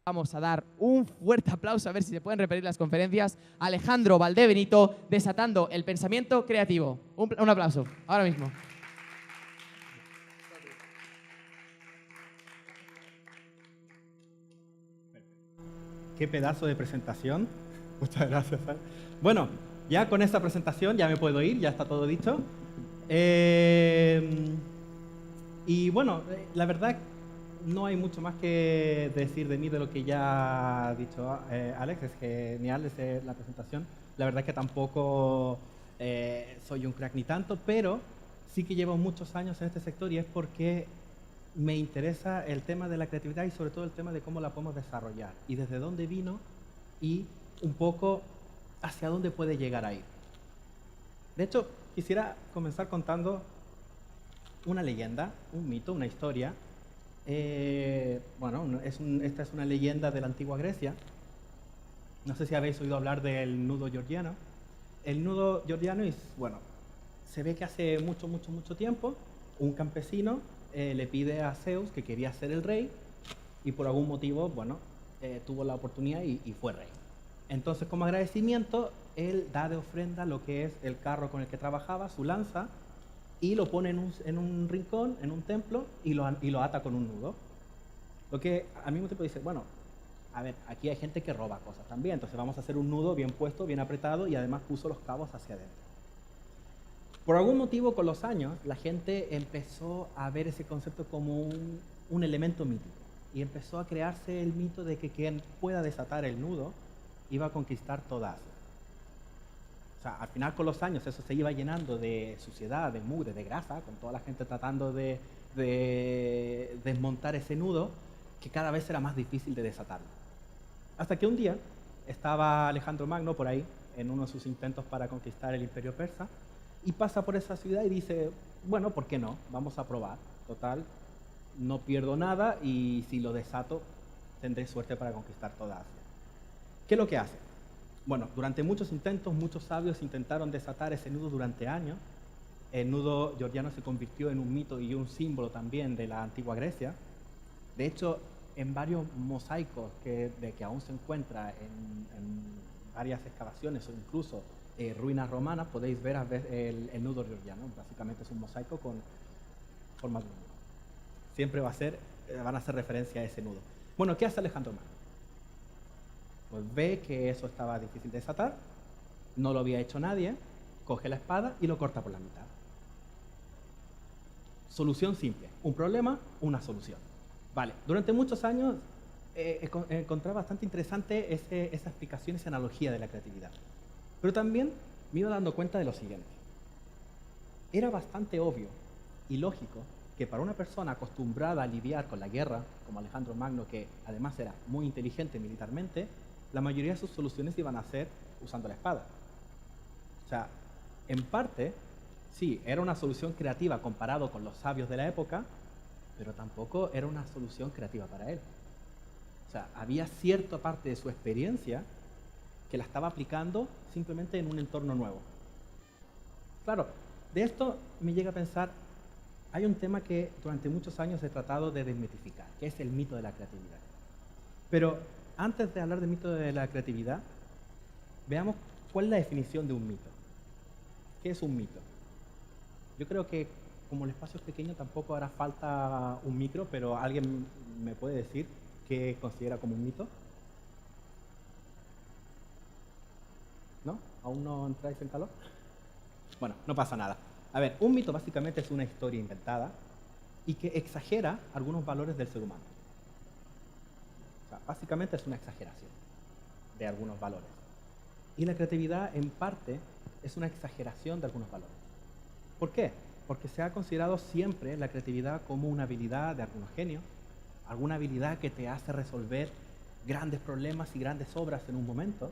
Vamos a dar un fuerte aplauso, a ver si se pueden repetir las conferencias. Alejandro Valdebenito, desatando el pensamiento creativo. Un aplauso, ahora mismo. Qué pedazo de presentación. Muchas gracias, Sara. Bueno, ya con esta presentación ya me puedo ir, ya está todo dicho. Y bueno, la verdad no hay mucho más que decir de mí de lo que ya ha dicho Alex. Es genial la presentación. La verdad que tampoco soy un crack ni tanto, pero sí que llevo muchos años en este sector y es porque me interesa el tema de la creatividad y sobre todo el tema de cómo la podemos desarrollar y desde dónde vino y un poco hacia dónde puede llegar a ir. De hecho, quisiera comenzar contando una leyenda, un mito, una historia. Bueno, esta es una leyenda de la antigua Grecia. No sé si habéis oído hablar del nudo georgiano. El nudo georgiano es, bueno, se ve que hace mucho tiempo un campesino le pide a Zeus que quería ser el rey y por algún motivo, bueno, tuvo la oportunidad y fue rey. Entonces, como agradecimiento, él da de ofrenda lo que es el carro con el que trabajaba, su lanza, y lo pone en un rincón, en un templo, y lo ata con un nudo. Lo que al mismo tiempo dice, bueno, a ver, aquí hay gente que roba cosas también, entonces vamos a hacer un nudo bien puesto, bien apretado, y además puso los cabos hacia adentro. Por algún motivo, con los años, la gente empezó a ver ese concepto como un elemento mítico, y empezó a crearse el mito de que quien pueda desatar el nudo iba a conquistar toda Asia. O sea, al final con los años eso se iba llenando de suciedad, de mugre, de grasa, con toda la gente tratando de desmontar ese nudo, que cada vez era más difícil de desatarlo. Hasta que un día estaba Alejandro Magno por ahí, en uno de sus intentos para conquistar el imperio persa, y pasa por esa ciudad y dice, bueno, ¿por qué no? Vamos a probar. Total, no pierdo nada y si lo desato, tendré suerte para conquistar toda Asia. ¿Qué es lo que hace? Bueno, durante muchos intentos, muchos sabios intentaron desatar ese nudo durante años. El nudo georgiano se convirtió en un mito y un símbolo también de la antigua Grecia. De hecho, en varios mosaicos que aún se encuentra en varias excavaciones o incluso ruinas romanas, podéis ver el nudo georgiano. Básicamente es un mosaico con forma de nudo. Siempre van a hacer referencia a ese nudo. Bueno, ¿qué hace Alejandro Magno? Pues ve que eso estaba difícil de desatar, no lo había hecho nadie, coge la espada y lo corta por la mitad. Solución simple, un problema, una solución. Vale, durante muchos años encontré bastante interesante esa explicación, esa analogía de la creatividad. Pero también me iba dando cuenta de lo siguiente. Era bastante obvio y lógico que para una persona acostumbrada a lidiar con la guerra, como Alejandro Magno, que además era muy inteligente militarmente, la mayoría de sus soluciones iban a ser usando la espada. O sea, en parte, sí, era una solución creativa comparado con los sabios de la época, pero tampoco era una solución creativa para él. O sea, había cierta parte de su experiencia que la estaba aplicando simplemente en un entorno nuevo. Claro, de esto me llega a pensar, hay un tema que durante muchos años he tratado de desmitificar, que es el mito de la creatividad. Pero antes de hablar del mito de la creatividad, veamos cuál es la definición de un mito. ¿Qué es un mito? Yo creo que como el espacio es pequeño tampoco hará falta un micro, pero ¿alguien me puede decir qué considera como un mito? ¿No? ¿Aún no entráis en calor? Bueno, no pasa nada. A ver, un mito básicamente es una historia inventada y que exagera algunos valores del ser humano. O sea, básicamente es una exageración de algunos valores. Y la creatividad, en parte, es una exageración de algunos valores. ¿Por qué? Porque se ha considerado siempre la creatividad como una habilidad de algunos genios, alguna habilidad que te hace resolver grandes problemas y grandes obras en un momento,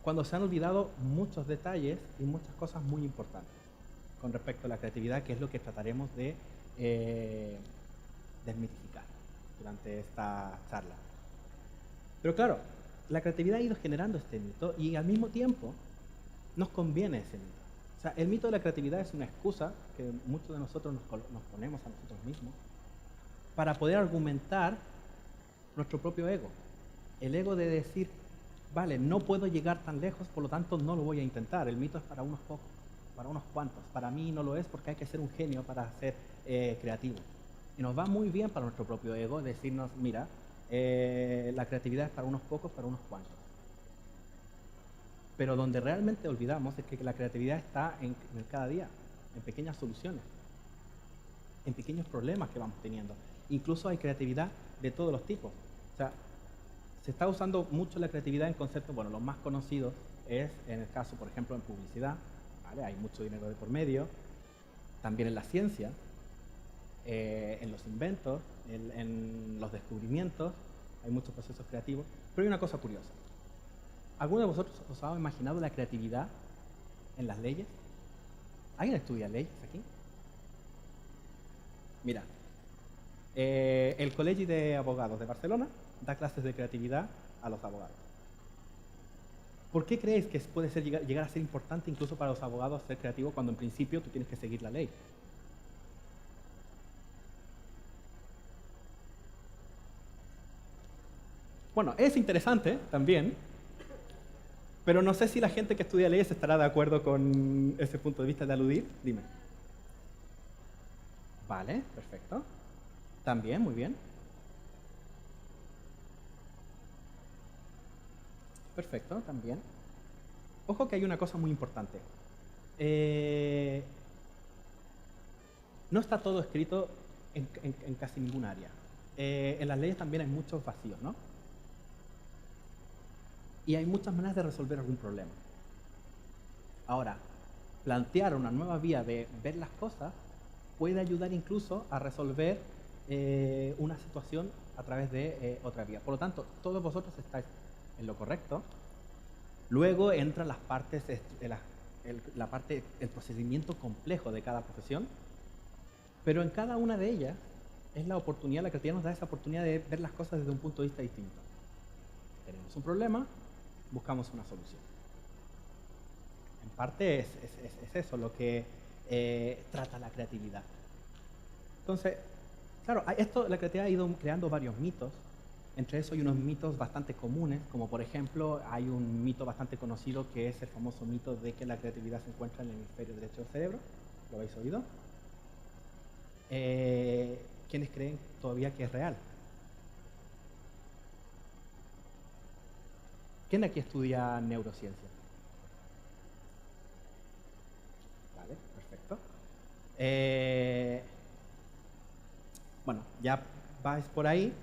cuando se han olvidado muchos detalles y muchas cosas muy importantes con respecto a la creatividad, que es lo que trataremos de desmitificar durante esta charla. Pero claro, la creatividad ha ido generando este mito y al mismo tiempo nos conviene ese mito. O sea, el mito de la creatividad es una excusa que muchos de nosotros nos ponemos a nosotros mismos para poder argumentar nuestro propio ego. El ego de decir, vale, no puedo llegar tan lejos, por lo tanto no lo voy a intentar. El mito es para unos pocos, para unos cuantos. Para mí no lo es porque hay que ser un genio para ser creativo. Y nos va muy bien para nuestro propio ego decirnos, mira, la creatividad es para unos pocos, para unos cuantos. Pero donde realmente olvidamos es que la creatividad está en el cada día, en pequeñas soluciones, en pequeños problemas que vamos teniendo. Incluso hay creatividad de todos los tipos. O sea, se está usando mucho la creatividad en conceptos, bueno, los más conocidos es en el caso, por ejemplo, en publicidad, ¿vale? Hay mucho dinero de por medio, también en la ciencia, en los inventos, en los descubrimientos, hay muchos procesos creativos, pero hay una cosa curiosa. ¿Alguno de vosotros os ha imaginado la creatividad en las leyes? ¿Alguien estudia leyes aquí? Mira, el Colegio de Abogados de Barcelona da clases de creatividad a los abogados. ¿Por qué creéis que puede llegar a ser importante incluso para los abogados ser creativos cuando en principio tú tienes que seguir la ley? Bueno, es interesante también, pero no sé si la gente que estudia leyes estará de acuerdo con ese punto de vista de aludir. Dime. Vale, perfecto. También, muy bien. Perfecto, también. Ojo que hay una cosa muy importante. No está todo escrito en casi ningún área. En las leyes también hay muchos vacíos, ¿no? Y hay muchas maneras de resolver algún problema. Ahora, plantear una nueva vía de ver las cosas puede ayudar incluso a resolver una situación a través de otra vía. Por lo tanto, todos vosotros estáis en lo correcto. Luego entran las partes, el procedimiento complejo de cada profesión, pero en cada una de ellas es la oportunidad, la creatividad nos da esa oportunidad de ver las cosas desde un punto de vista distinto. Tenemos un problema, buscamos una solución. En parte es eso lo que trata la creatividad. Entonces, claro, la creatividad ha ido creando varios mitos. Entre eso hay unos mitos bastante comunes, como por ejemplo, hay un mito bastante conocido que es el famoso mito de que la creatividad se encuentra en el hemisferio derecho del cerebro. ¿Lo habéis oído? ¿Quiénes creen todavía que es real? ¿Quién de aquí estudia neurociencia? Vale, perfecto. Bueno, ya vais por ahí.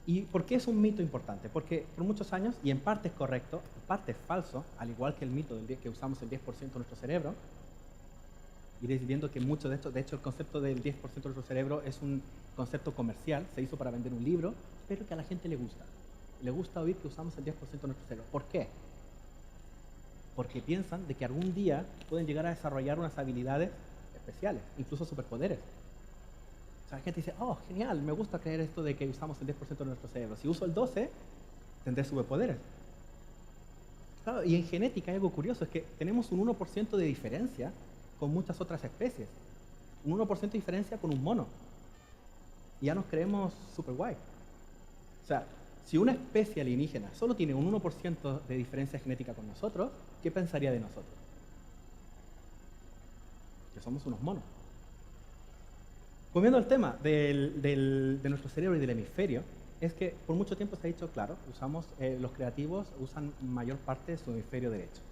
¿Y por qué es un mito importante? Porque por muchos años, y en parte es correcto, en parte es falso, al igual que el mito del que usamos el 10% de nuestro cerebro, iréis viendo que mucho de esto, de hecho el concepto del 10% de nuestro cerebro es un concepto comercial, se hizo para vender un libro, pero que a la gente le gusta. Le gusta oír que usamos el 10% de nuestro cerebro. ¿Por qué? Porque piensan de que algún día pueden llegar a desarrollar unas habilidades especiales, incluso superpoderes. O sea, la gente dice, oh, genial, me gusta creer esto de que usamos el 10% de nuestro cerebro. Si uso el 12, tendré superpoderes. Claro, y en genética hay algo curioso, es que tenemos un 1% de diferencia con muchas otras especies. Un 1% de diferencia con un mono. Y ya nos creemos super guay. O sea, si una especie alienígena solo tiene un 1% de diferencia genética con nosotros, ¿qué pensaría de nosotros? Que somos unos monos. Volviendo al tema de nuestro cerebro y del hemisferio, es que por mucho tiempo se ha dicho, claro, los creativos usan mayor parte de su hemisferio derecho.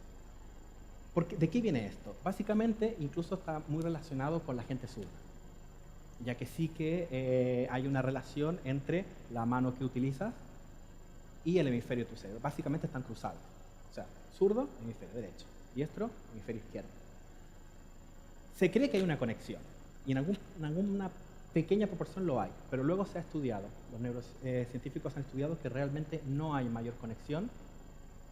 ¿De qué viene esto? Básicamente, incluso está muy relacionado con la gente zurda, ya que sí que hay una relación entre la mano que utilizas y el hemisferio de tu cerebro. Básicamente están cruzados. O sea, zurdo, hemisferio derecho, diestro, hemisferio izquierdo. Se cree que hay una conexión. Y en alguna pequeña proporción lo hay, pero luego se ha estudiado, los neurocientíficos han estudiado que realmente no hay mayor conexión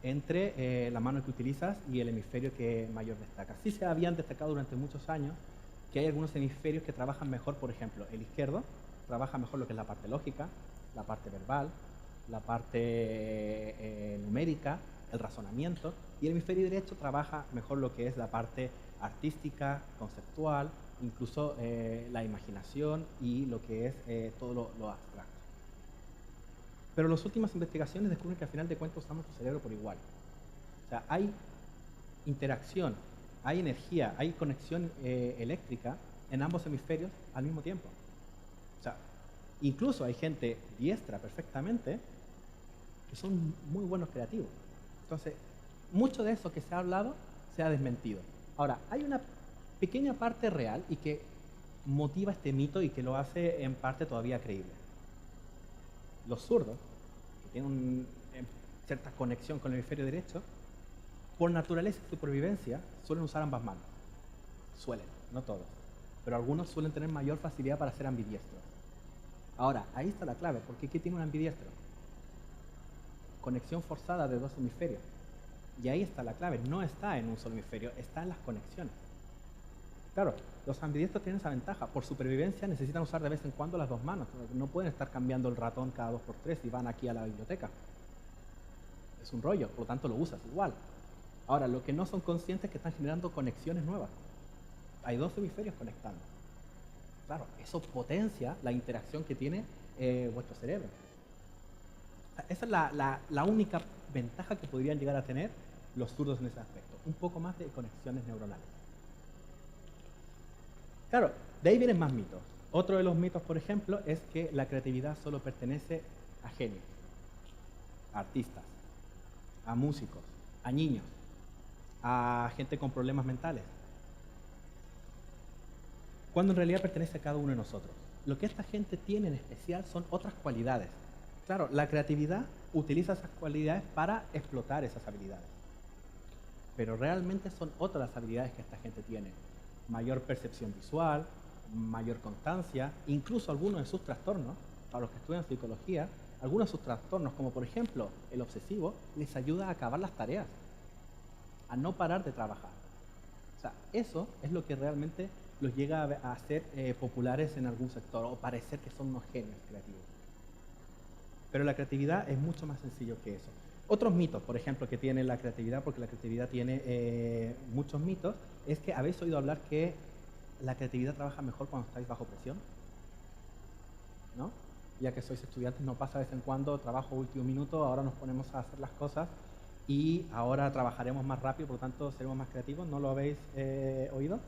entre la mano que utilizas y el hemisferio que mayor destaca. Sí se habían destacado durante muchos años que hay algunos hemisferios que trabajan mejor, por ejemplo, el izquierdo trabaja mejor lo que es la parte lógica, la parte verbal, la parte numérica, el razonamiento, y el hemisferio derecho trabaja mejor lo que es la parte artística, conceptual, incluso la imaginación y lo que es todo lo abstracto. Pero las últimas investigaciones descubren que al final de cuentas usamos tu cerebro por igual. O sea, hay interacción, hay energía, hay conexión eléctrica en ambos hemisferios al mismo tiempo. O sea, incluso hay gente diestra perfectamente que son muy buenos creativos. Entonces, mucho de eso que se ha hablado se ha desmentido. Ahora, hay una pequeña parte real y que motiva este mito y que lo hace en parte todavía creíble. Los zurdos, que tienen cierta conexión con el hemisferio derecho, por naturaleza y supervivencia suelen usar ambas manos. Suelen, no todos. Pero algunos suelen tener mayor facilidad para ser ambidiestros. Ahora, ahí está la clave. ¿Por qué tiene un ambidiestro? Conexión forzada de dos hemisferios. Y ahí está la clave. No está en un solo hemisferio, está en las conexiones. Claro, los ambidiestros tienen esa ventaja. Por supervivencia necesitan usar de vez en cuando las dos manos. No pueden estar cambiando el ratón cada 2x3 y van aquí a la biblioteca. Es un rollo, por lo tanto lo usas igual. Ahora, lo que no son conscientes es que están generando conexiones nuevas. Hay dos hemisferios conectando. Claro, eso potencia la interacción que tiene vuestro cerebro. Esa es la única ventaja que podrían llegar a tener los zurdos en ese aspecto. Un poco más de conexiones neuronales. Claro, de ahí vienen más mitos. Otro de los mitos, por ejemplo, es que la creatividad solo pertenece a genios, a artistas, a músicos, a niños, a gente con problemas mentales, cuando en realidad pertenece a cada uno de nosotros. Lo que esta gente tiene en especial son otras cualidades. Claro, la creatividad utiliza esas cualidades para explotar esas habilidades. Pero realmente son otras las habilidades que esta gente tiene. Mayor percepción visual, mayor constancia, incluso algunos de sus trastornos, para los que estudian psicología, algunos de sus trastornos, como por ejemplo el obsesivo, les ayuda a acabar las tareas, a no parar de trabajar. O sea, eso es lo que realmente los llega a hacer populares en algún sector o parecer que son unos genios creativos. Pero la creatividad es mucho más sencillo que eso. Otros mitos, por ejemplo, que tiene la creatividad, porque la creatividad tiene muchos mitos, es que habéis oído hablar que la creatividad trabaja mejor cuando estáis bajo presión, ¿no? Ya que sois estudiantes, no pasa de vez en cuando, trabajo último minuto, ahora nos ponemos a hacer las cosas y ahora trabajaremos más rápido, por lo tanto seremos más creativos. ¿No lo habéis oído?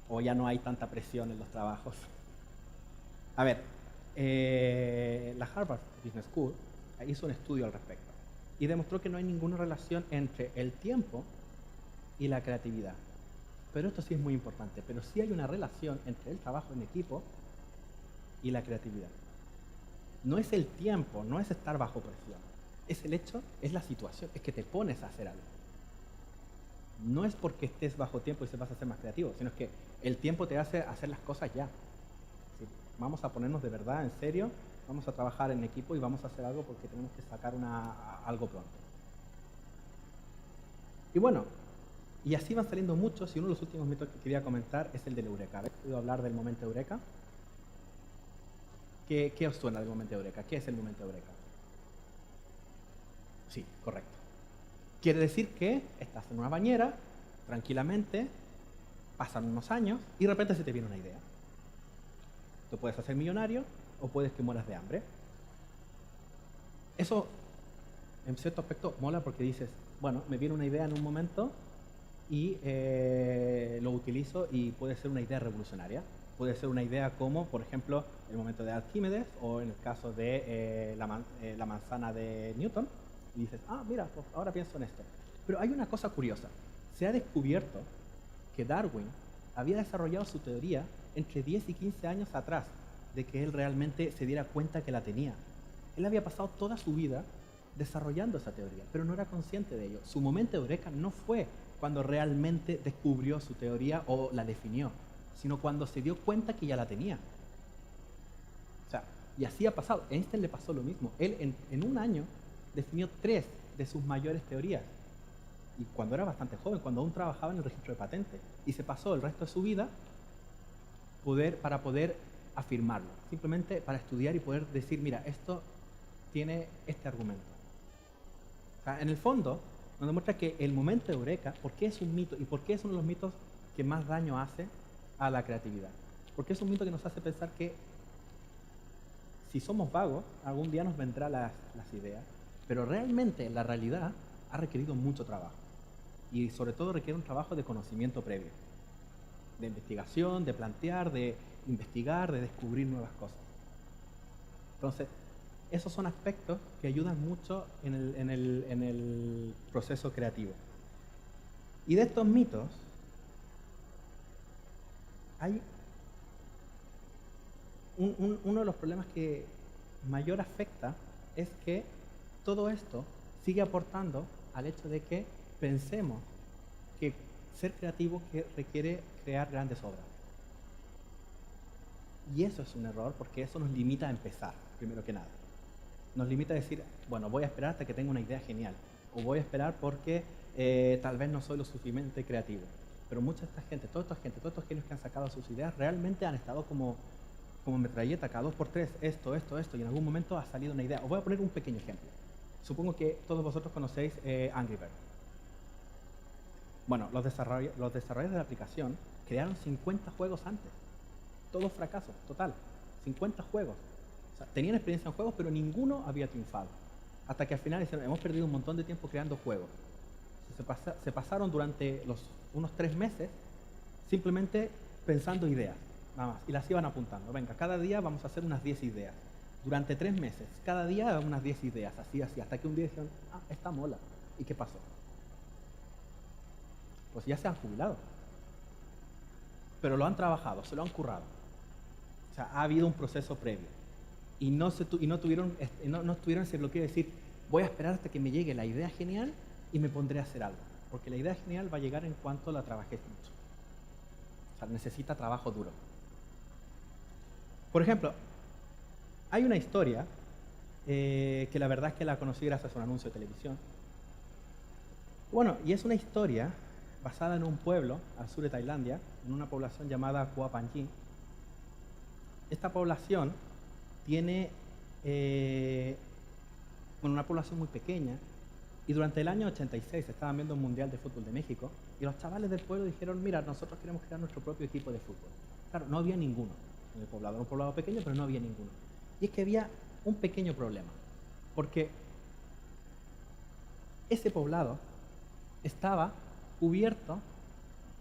¿O ya no hay tanta presión en los trabajos? A ver, la Harvard Business School hizo un estudio al respecto y demostró que no hay ninguna relación entre el tiempo y la creatividad. Pero esto sí es muy importante, pero sí hay una relación entre el trabajo en equipo y la creatividad. No es el tiempo, no es estar bajo presión, es el hecho, es la situación, es que te pones a hacer algo. No es porque estés bajo tiempo y se vas a ser más creativo, sino es que el tiempo te hace hacer las cosas ya. ¿Sí? Vamos a ponernos de verdad, en serio, vamos a trabajar en equipo y vamos a hacer algo porque tenemos que sacar algo pronto. Y bueno, y así van saliendo muchos, y uno de los últimos mitos que quería comentar es el del eureka. ¿Habéis oído hablar del momento eureka? ¿Qué os suena del momento eureka? ¿Qué es el momento eureka? Sí, correcto. Quiere decir que estás en una bañera, tranquilamente, pasan unos años y de repente se te viene una idea. Tú puedes hacer millonario o puedes que mueras de hambre. Eso, en cierto aspecto, mola porque dices, bueno, me viene una idea en un momento y lo utilizo y puede ser una idea revolucionaria. Puede ser una idea como, por ejemplo, el momento de Arquímedes o en el caso de la manzana de Newton. Y dices, mira, pues ahora pienso en esto. Pero hay una cosa curiosa. Se ha descubierto que Darwin había desarrollado su teoría entre 10 y 15 años atrás de que él realmente se diera cuenta que la tenía. Él había pasado toda su vida desarrollando esa teoría, pero no era consciente de ello. Su momento eureka no fue cuando realmente descubrió su teoría o la definió, sino cuando se dio cuenta que ya la tenía. O sea, y así ha pasado. A Einstein le pasó lo mismo. Él en un año definió 3 de sus mayores teorías. Y cuando era bastante joven, cuando aún trabajaba en el registro de patentes. Y se pasó el resto de su vida para poder afirmarlo. Simplemente para estudiar y poder decir, mira, esto tiene este argumento. O sea, en el fondo, nos demuestra que el momento eureka, ¿por qué es un mito? ¿Y por qué es uno de los mitos que más daño hace a la creatividad? Porque es un mito que nos hace pensar que si somos vagos, algún día nos vendrán las ideas, pero realmente la realidad ha requerido mucho trabajo y sobre todo requiere un trabajo de conocimiento previo, de investigación, de plantear, de investigar, de descubrir nuevas cosas. Entonces, esos son aspectos que ayudan mucho en el proceso creativo. Y de estos mitos, hay uno de los problemas que mayor afecta es que todo esto sigue aportando al hecho de que pensemos que ser creativo requiere crear grandes obras. Y eso es un error porque eso nos limita a empezar, primero que nada. Nos limita a decir, bueno, voy a esperar hasta que tenga una idea genial. O voy a esperar porque tal vez no soy lo suficientemente creativo. Pero mucha de esta gente, todos estos genios que han sacado sus ideas, realmente han estado como metralleta, cada 2x3, esto, y en algún momento ha salido una idea. Os voy a poner un pequeño ejemplo. Supongo que todos vosotros conocéis Angry Birds. Bueno, los desarrolladores de la aplicación crearon 50 juegos antes. Todo fracaso, total. 50 juegos. O sea, tenían experiencia en juegos, pero ninguno había triunfado. Hasta que al final dijeron, hemos perdido un montón de tiempo creando juegos. Se pasaron durante unos 3 meses simplemente pensando ideas, nada más. Y las iban apuntando. Venga, cada día vamos a hacer unas 10 ideas. Durante 3 meses, cada día unas 10 ideas, así, hasta que un día dijeron, esta mola. ¿Y qué pasó? Pues ya se han jubilado. Pero lo han trabajado, se lo han currado. O sea, ha habido un proceso previo. Y no tuvieron ese bloqueo de decir, voy a esperar hasta que me llegue la idea genial y me pondré a hacer algo. Porque la idea genial va a llegar en cuanto la trabajes mucho. O sea, necesita trabajo duro. Por ejemplo, hay una historia que la verdad es que la conocí gracias a un anuncio de televisión. Bueno, y es una historia basada en un pueblo al sur de Tailandia, en una población llamada Koh Phangan. Esta población tiene una población muy pequeña y durante el año 86 estaban viendo un Mundial de Fútbol de México y los chavales del pueblo dijeron, mira, nosotros queremos crear nuestro propio equipo de fútbol. Claro, no había ninguno en el poblado, era un poblado pequeño, pero no había ninguno. Y es que había un pequeño problema, porque ese poblado estaba cubierto,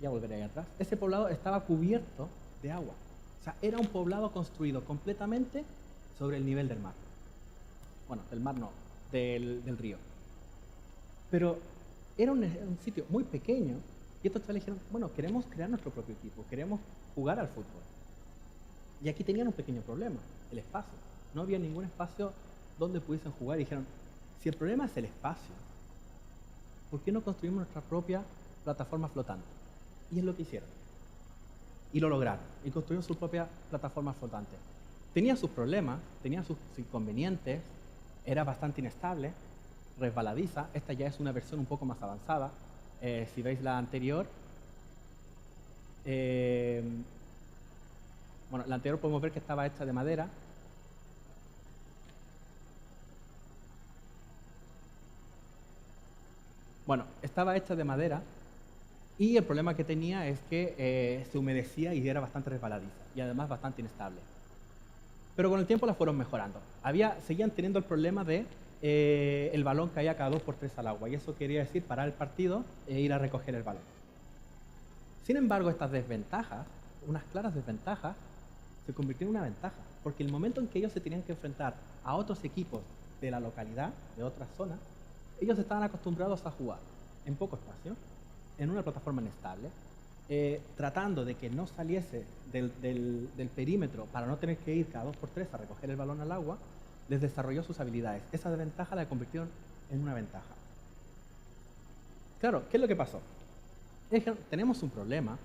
ya volveré ahí atrás, ese poblado estaba cubierto de agua. O sea, era un poblado construido completamente sobre el nivel del mar. Bueno, del mar no, del río. Pero era un sitio muy pequeño y estos chavales dijeron, bueno, queremos crear nuestro propio equipo, queremos jugar al fútbol. Y aquí tenían un pequeño problema, el espacio. No había ningún espacio donde pudiesen jugar y dijeron, si el problema es el espacio, ¿por qué no construimos nuestra propia plataforma flotante? Y es lo que hicieron. Y lo lograron. Y construyeron su propia plataforma flotante. Tenía sus problemas, tenía sus inconvenientes, era bastante inestable, resbaladiza. Esta ya es una versión un poco más avanzada. Si veis la anterior, bueno, la anterior podemos ver que estaba hecha de madera. Bueno, estaba hecha de madera y el problema que tenía es que se humedecía y era bastante resbaladiza y además bastante inestable. Pero con el tiempo la fueron mejorando. Seguían teniendo el problema de el balón caía cada 2x3 al agua y eso quería decir parar el partido e ir a recoger el balón. Sin embargo, estas desventajas, unas claras desventajas, se convirtieron en una ventaja, porque el momento en que ellos se tenían que enfrentar a otros equipos de la localidad, de otras zonas, ellos estaban acostumbrados a jugar en poco espacio, en una plataforma inestable, tratando de que no saliese del perímetro para no tener que ir cada 2x3 a recoger el balón al agua, les desarrolló sus habilidades. Esa desventaja la convirtieron en una ventaja. Claro, ¿qué es lo que pasó? Dijeron, tenemos un problema,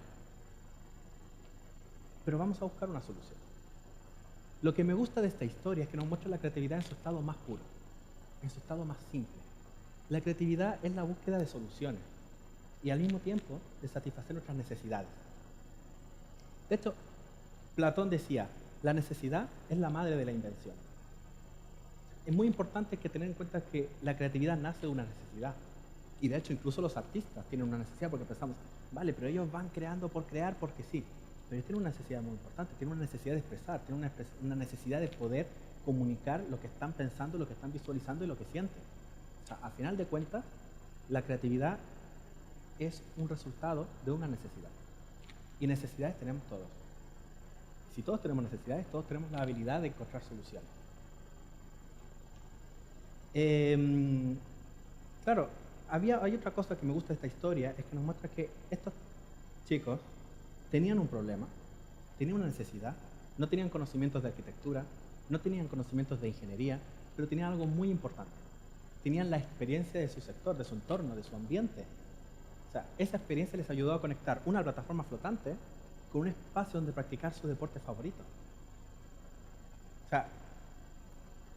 pero vamos a buscar una solución. Lo que me gusta de esta historia es que nos muestra la creatividad en su estado más puro, en su estado más simple. La creatividad es la búsqueda de soluciones y al mismo tiempo de satisfacer nuestras necesidades. De hecho, Platón decía, la necesidad es la madre de la invención. Es muy importante que tener en cuenta que la creatividad nace de una necesidad. Y de hecho, incluso los artistas tienen una necesidad porque pensamos, vale, pero ellos van creando por crear porque sí. Pero ellos tienen una necesidad muy importante, tienen una necesidad de expresar, tienen una necesidad de poder comunicar lo que están pensando, lo que están visualizando y lo que sienten. O sea, al final de cuentas, la creatividad es un resultado de una necesidad. Y necesidades tenemos todos. Si todos tenemos necesidades, todos tenemos la habilidad de encontrar soluciones. Claro, hay otra cosa que me gusta de esta historia, es que nos muestra que estos chicos tenían un problema, tenían una necesidad, no tenían conocimientos de arquitectura, no tenían conocimientos de ingeniería, pero tenían algo muy importante. Tenían la experiencia de su sector, de su entorno, de su ambiente. O sea, esa experiencia les ayudó a conectar una plataforma flotante con un espacio donde practicar su deporte favorito. O sea,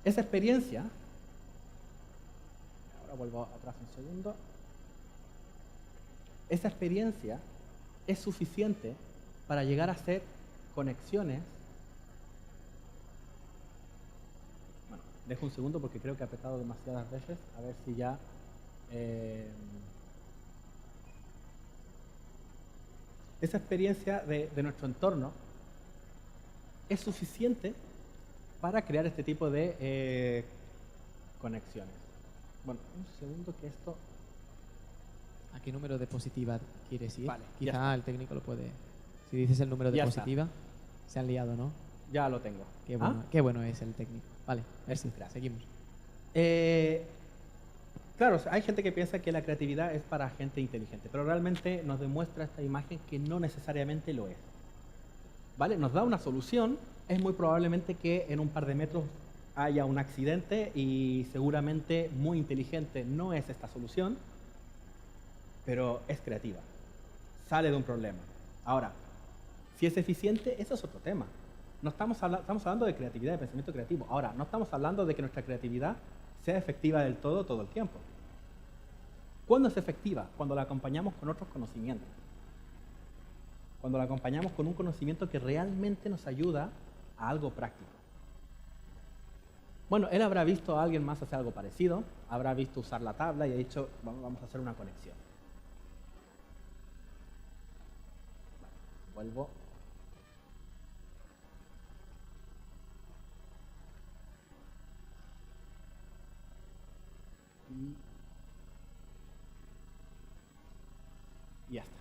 esa experiencia... Ahora vuelvo atrás un segundo. Esa experiencia es suficiente para llegar a hacer conexiones. Bueno, dejo un segundo porque creo que he apretado demasiadas veces. A ver si ya... Esa experiencia de nuestro entorno es suficiente para crear este tipo de conexiones. Bueno, un segundo que esto... ¿A qué número de diapositiva quieres ir? Vale, Quizá el técnico lo puede... Si dices el número de Ya diapositiva, se han liado, ¿no? Ya lo tengo. Qué bueno es el técnico. Vale, merci, Gracias. seguimos. Claro, hay gente que piensa que la creatividad es para gente inteligente, pero realmente nos demuestra esta imagen que no necesariamente lo es. ¿Vale? Nos da una solución, es muy probablemente que en un par de metros haya un accidente y seguramente muy inteligente no es esta solución, pero es creativa, sale de un problema. Ahora, si es eficiente, eso es otro tema. No estamos hablando de creatividad, de pensamiento creativo. Ahora, no estamos hablando de que nuestra creatividad sea efectiva del todo el tiempo. ¿Cuándo es efectiva? Cuando la acompañamos con otros conocimientos. Cuando la acompañamos con un conocimiento que realmente nos ayuda a algo práctico. Bueno, él habrá visto a alguien más hacer algo parecido, habrá visto usar la tabla y ha dicho, vamos a hacer una conexión. Vuelvo. Y ya está.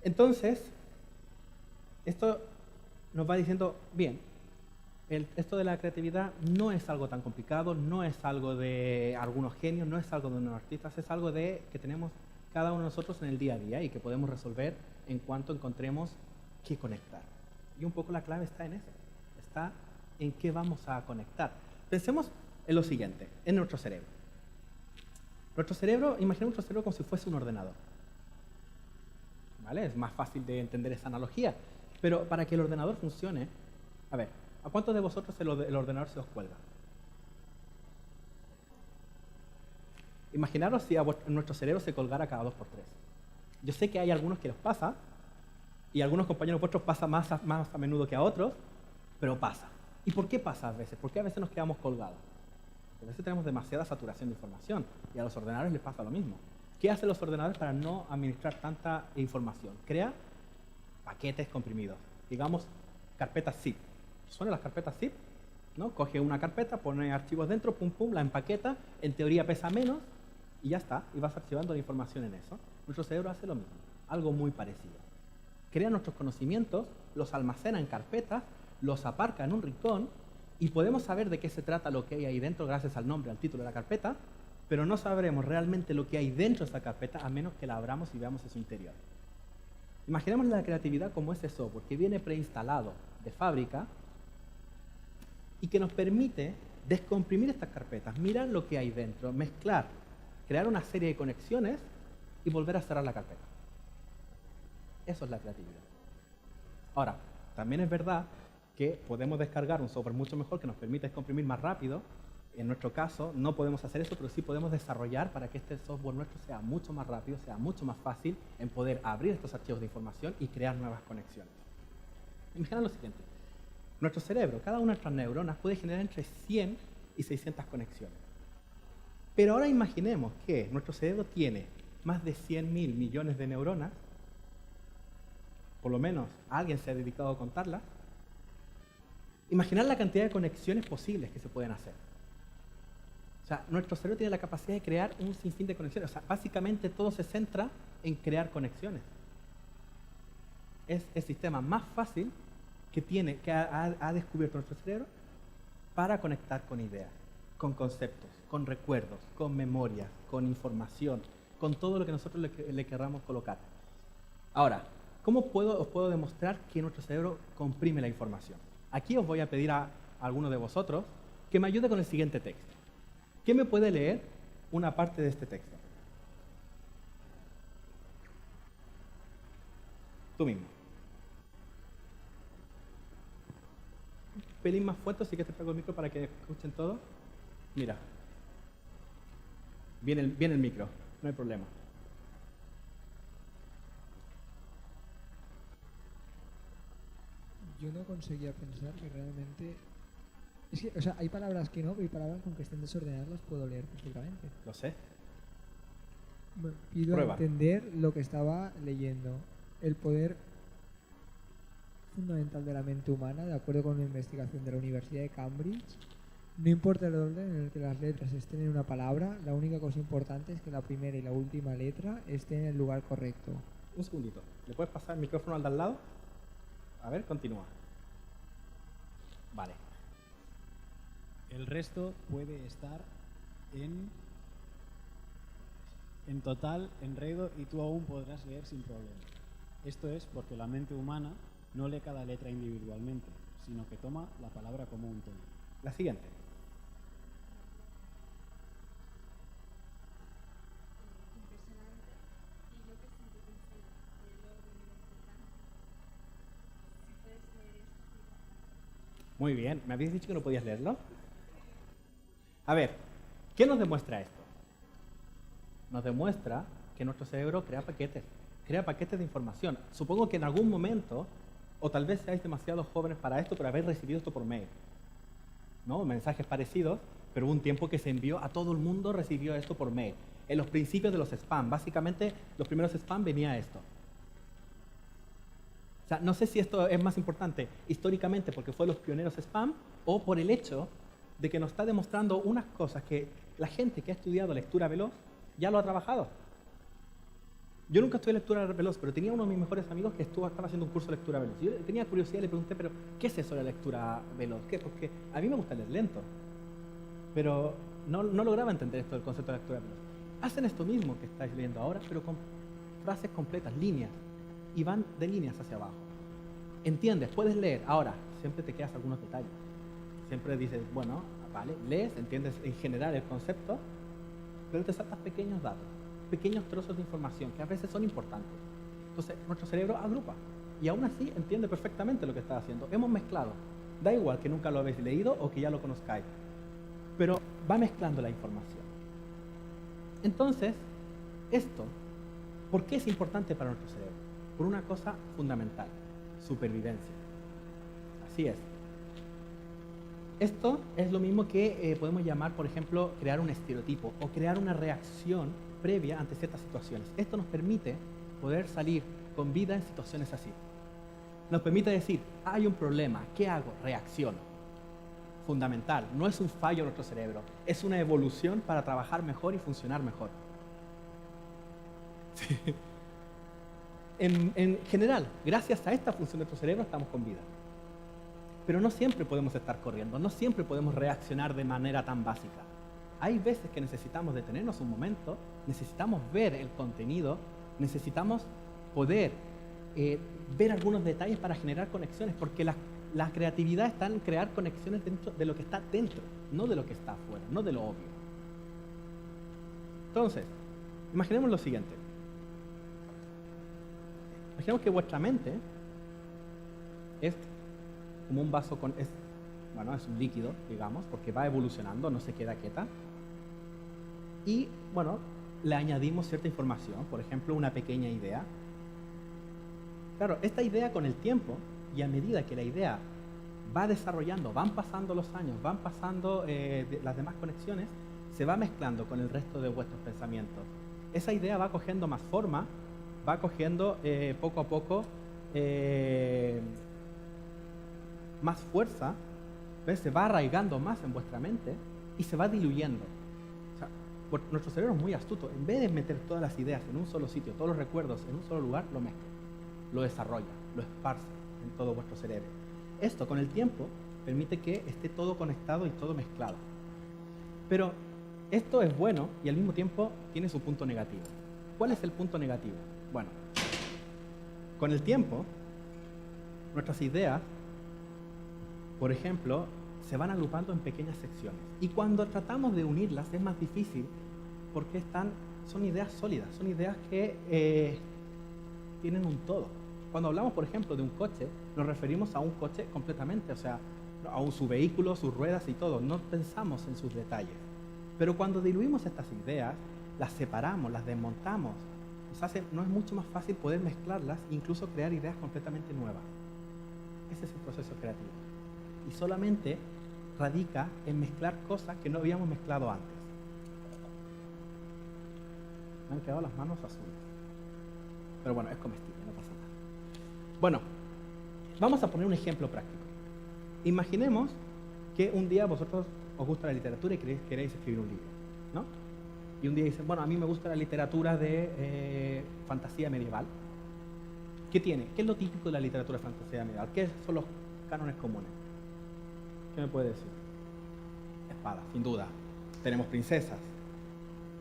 Entonces, esto nos va diciendo, bien, esto de la creatividad no es algo tan complicado, no es algo de algunos genios, no es algo de unos artistas, es algo que tenemos cada uno de nosotros en el día a día y que podemos resolver en cuanto encontremos qué conectar. Y un poco la clave está en eso, está en qué vamos a conectar. Pensemos en lo siguiente, en nuestro cerebro. Imaginemos nuestro cerebro como si fuese un ordenador. ¿Vale? Es más fácil de entender esa analogía. Pero para que el ordenador funcione, a ver, ¿a cuántos de vosotros el ordenador se os cuelga? Imaginaros si nuestro cerebro se colgara cada 2 por 3. Yo sé que hay algunos que los pasa, y a algunos compañeros vuestros pasa más a menudo que a otros, pero pasa. ¿Y por qué pasa a veces? ¿Por qué a veces nos quedamos colgados? A veces tenemos demasiada saturación de información, y a los ordenadores les pasa lo mismo. ¿Qué hacen los ordenadores para no administrar tanta información? Crea paquetes comprimidos, digamos carpetas zip. ¿Suenan las carpetas zip? ¿No? Coge una carpeta, pone archivos dentro, pum pum, la empaqueta, en teoría pesa menos y ya está, y vas archivando la información en eso. Nuestro cerebro hace lo mismo, algo muy parecido. Crea nuestros conocimientos, los almacena en carpetas, los aparca en un rincón y podemos saber de qué se trata lo que hay ahí dentro gracias al nombre, al título de la carpeta, pero no sabremos realmente lo que hay dentro de esa carpeta a menos que la abramos y veamos su interior. Imaginemos la creatividad como ese software que viene preinstalado de fábrica y que nos permite descomprimir estas carpetas, mirar lo que hay dentro, mezclar, crear una serie de conexiones y volver a cerrar la carpeta. Eso es la creatividad. Ahora, también es verdad que podemos descargar un software mucho mejor que nos permite descomprimir más rápido. En nuestro caso no podemos hacer eso, pero sí podemos desarrollar para que este software nuestro sea mucho más rápido, sea mucho más fácil en poder abrir estos archivos de información y crear nuevas conexiones. Imagina lo siguiente. Nuestro cerebro, cada una de nuestras neuronas puede generar entre 100 y 600 conexiones. Pero ahora imaginemos que nuestro cerebro tiene más de 100.000 millones de neuronas, por lo menos alguien se ha dedicado a contarlas, Imaginar la cantidad de conexiones posibles que se pueden hacer. O sea, nuestro cerebro tiene la capacidad de crear un sinfín de conexiones. O sea, básicamente todo se centra en crear conexiones. Es el sistema más fácil que ha descubierto nuestro cerebro para conectar con ideas, con conceptos, con recuerdos, con memorias, con información, con todo lo que nosotros le querramos colocar. Ahora, ¿cómo os puedo demostrar que nuestro cerebro comprime la información? Aquí os voy a pedir a alguno de vosotros que me ayude con el siguiente texto. ¿Quién me puede leer una parte de este texto? Tú mismo. Un pelín más fuerte, así que te traigo el micro para que escuchen todo. Mira. Viene el micro, no hay problema. Yo no conseguía pensar que realmente... Es que, o sea, hay palabras que no, pero hay palabras con que estén desordenadas las puedo leer perfectamente. Lo sé. Me pido Prueba. a entender lo que estaba leyendo. El poder fundamental de la mente humana, de acuerdo con una investigación de la Universidad de Cambridge, no importa el orden en el que las letras estén en una palabra, la única cosa importante es que la primera y la última letra estén en el lugar correcto. Un segundito. ¿Le puedes pasar el micrófono al de al lado? A ver, continúa. Vale. El resto puede estar en total enredo y tú aún podrás leer sin problema. Esto es porque la mente humana no lee cada letra individualmente, sino que toma la palabra como un todo. La siguiente. Muy bien. ¿Me habías dicho que no podías leerlo? A ver, ¿qué nos demuestra esto? Nos demuestra que nuestro cerebro crea paquetes de información. Supongo que en algún momento, o tal vez seáis demasiado jóvenes para esto, pero habéis recibido esto por mail, ¿no? Mensajes parecidos, pero hubo un tiempo que se envió a todo el mundo, recibió esto por mail. En los principios de los spam, básicamente los primeros spam venía esto. O sea, no sé si esto es más importante históricamente porque fue los pioneros spam o por el hecho de que nos está demostrando unas cosas que la gente que ha estudiado lectura veloz ya lo ha trabajado. Yo nunca estudié lectura veloz, pero tenía uno de mis mejores amigos que estaba haciendo un curso de lectura veloz. Yo tenía curiosidad y le pregunté, pero ¿qué es eso de la lectura veloz? ¿Qué? Porque a mí me gusta leer lento, pero no lograba entender esto del concepto de lectura veloz. Hacen esto mismo que estáis leyendo ahora, pero con frases completas, líneas, y van de líneas hacia abajo. Entiendes, puedes leer. Ahora, siempre te quedas algunos detalles. Siempre dices, bueno, vale, lees, entiendes en general el concepto, pero te saltas pequeños datos, pequeños trozos de información que a veces son importantes. Entonces, nuestro cerebro agrupa y aún así entiende perfectamente lo que está haciendo. Hemos mezclado. Da igual que nunca lo habéis leído o que ya lo conozcáis, pero va mezclando la información. Entonces, esto, ¿por qué es importante para nuestro cerebro? Por una cosa fundamental, supervivencia. Así es. Esto es lo mismo que podemos llamar, por ejemplo, crear un estereotipo o crear una reacción previa ante ciertas situaciones. Esto nos permite poder salir con vida en situaciones así. Nos permite decir, hay un problema, ¿qué hago? Reacciono. Fundamental, no es un fallo en nuestro cerebro, es una evolución para trabajar mejor y funcionar mejor. Sí. En general, gracias a esta función de nuestro cerebro estamos con vida. Pero no siempre podemos estar corriendo, no siempre podemos reaccionar de manera tan básica. Hay veces que necesitamos detenernos un momento, necesitamos ver el contenido, necesitamos poder ver algunos detalles para generar conexiones, porque la creatividad está en crear conexiones dentro de lo que está dentro, no de lo que está afuera, no de lo obvio. Entonces, imaginemos lo siguiente. Imaginemos que vuestra mente es como un vaso con... es un líquido, digamos, porque va evolucionando, no se queda quieta. Y, bueno, le añadimos cierta información, por ejemplo, una pequeña idea. Claro, esta idea con el tiempo, y a medida que la idea va desarrollando, van pasando los años, van pasando las demás conexiones, se va mezclando con el resto de vuestros pensamientos. Esa idea va cogiendo más forma, va cogiendo poco a poco más fuerza ¿ves? Se va arraigando más en vuestra mente y se va diluyendo. O sea, nuestro cerebro es muy astuto. En vez de meter todas las ideas en un solo sitio, todos los recuerdos en un solo lugar, lo mezcla, lo desarrolla, lo esparce en todo vuestro cerebro. Esto, con el tiempo, permite que esté todo conectado y todo mezclado. Pero esto es bueno y al mismo tiempo tiene su punto negativo. ¿Cuál es el punto negativo? Bueno, con el tiempo, nuestras ideas, por ejemplo, se van agrupando en pequeñas secciones. Y cuando tratamos de unirlas es más difícil porque son ideas sólidas, son ideas que tienen un todo. Cuando hablamos, por ejemplo, de un coche, nos referimos a un coche completamente, o sea, a su vehículo, sus ruedas y todo. No pensamos en sus detalles. Pero cuando diluimos estas ideas, las separamos, las desmontamos, no es mucho más fácil poder mezclarlas e incluso crear ideas completamente nuevas. Ese es el proceso creativo. Y solamente radica en mezclar cosas que no habíamos mezclado antes. Me han quedado las manos azules. Pero bueno, es comestible, no pasa nada. Bueno, vamos a poner un ejemplo práctico. Imaginemos que un día vosotros os gusta la literatura y queréis escribir un libro, ¿no? Y un día dicen, bueno, a mí me gusta la literatura de fantasía medieval. ¿Qué tiene? ¿Qué es lo típico de la literatura de fantasía medieval? ¿Qué son los cánones comunes? ¿Qué me puede decir? Espadas, sin duda. Tenemos princesas,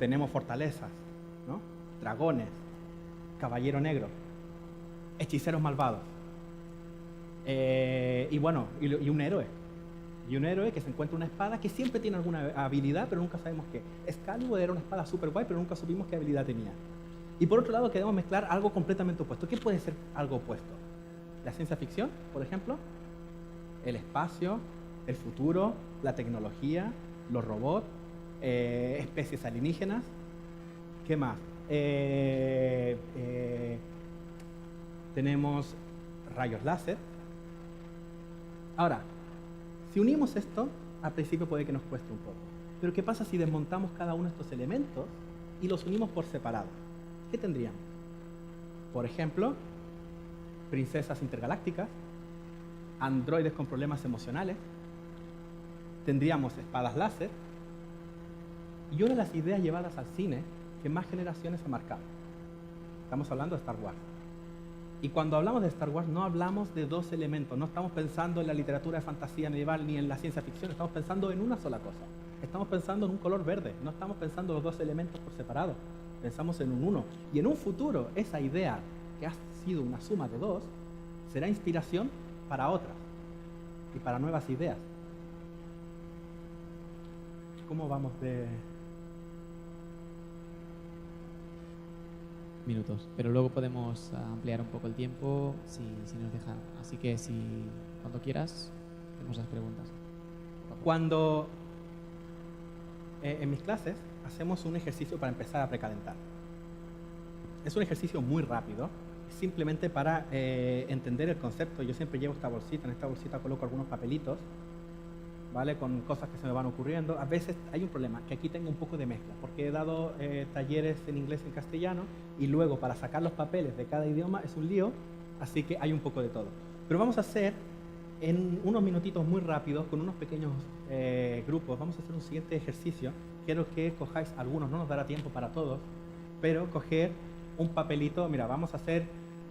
tenemos fortalezas, ¿no? Dragones, caballero negro, hechiceros malvados. Y bueno, y un héroe. Y un héroe que se encuentra una espada que siempre tiene alguna habilidad, pero nunca sabemos qué. Excalibur era una espada super guay, pero nunca supimos qué habilidad tenía. Y por otro lado, queremos mezclar algo completamente opuesto. ¿Qué puede ser algo opuesto? La ciencia ficción, por ejemplo, el espacio, el futuro, la tecnología, los robots, especies alienígenas. ¿Qué más? Tenemos rayos láser. Ahora, si unimos esto, al principio puede que nos cueste un poco. Pero ¿qué pasa si desmontamos cada uno de estos elementos y los unimos por separado? ¿Qué tendríamos? Por ejemplo, princesas intergalácticas, androides con problemas emocionales, tendríamos espadas láser y una de las ideas llevadas al cine que más generaciones ha marcado. Estamos hablando de Star Wars. Y cuando hablamos de Star Wars no hablamos de dos elementos, no estamos pensando en la literatura de fantasía medieval ni en la ciencia ficción, estamos pensando en una sola cosa. Estamos pensando en un color verde, no estamos pensando los dos elementos por separado, pensamos en un uno. Y en un futuro esa idea que ha sido una suma de dos será inspiración para otras y para nuevas ideas. ¿Cómo vamos de...? Minutos, pero luego podemos ampliar un poco el tiempo si nos dejan. Así que cuando quieras, hacemos las preguntas. Cuando en mis clases hacemos un ejercicio para empezar a precalentar. Es un ejercicio muy rápido, simplemente para entender el concepto. Yo siempre llevo esta bolsita, en esta bolsita coloco algunos papelitos, ¿vale? Con cosas que se me van ocurriendo. A veces hay un problema, que aquí tengo un poco de mezcla, porque he dado talleres en inglés y en castellano, y luego para sacar los papeles de cada idioma es un lío, así que hay un poco de todo. Pero vamos a hacer, en unos minutitos muy rápidos, con unos pequeños grupos, vamos a hacer un siguiente ejercicio. Quiero que cojáis algunos, no nos dará tiempo para todos, pero coger un papelito. Mira, vamos a hacer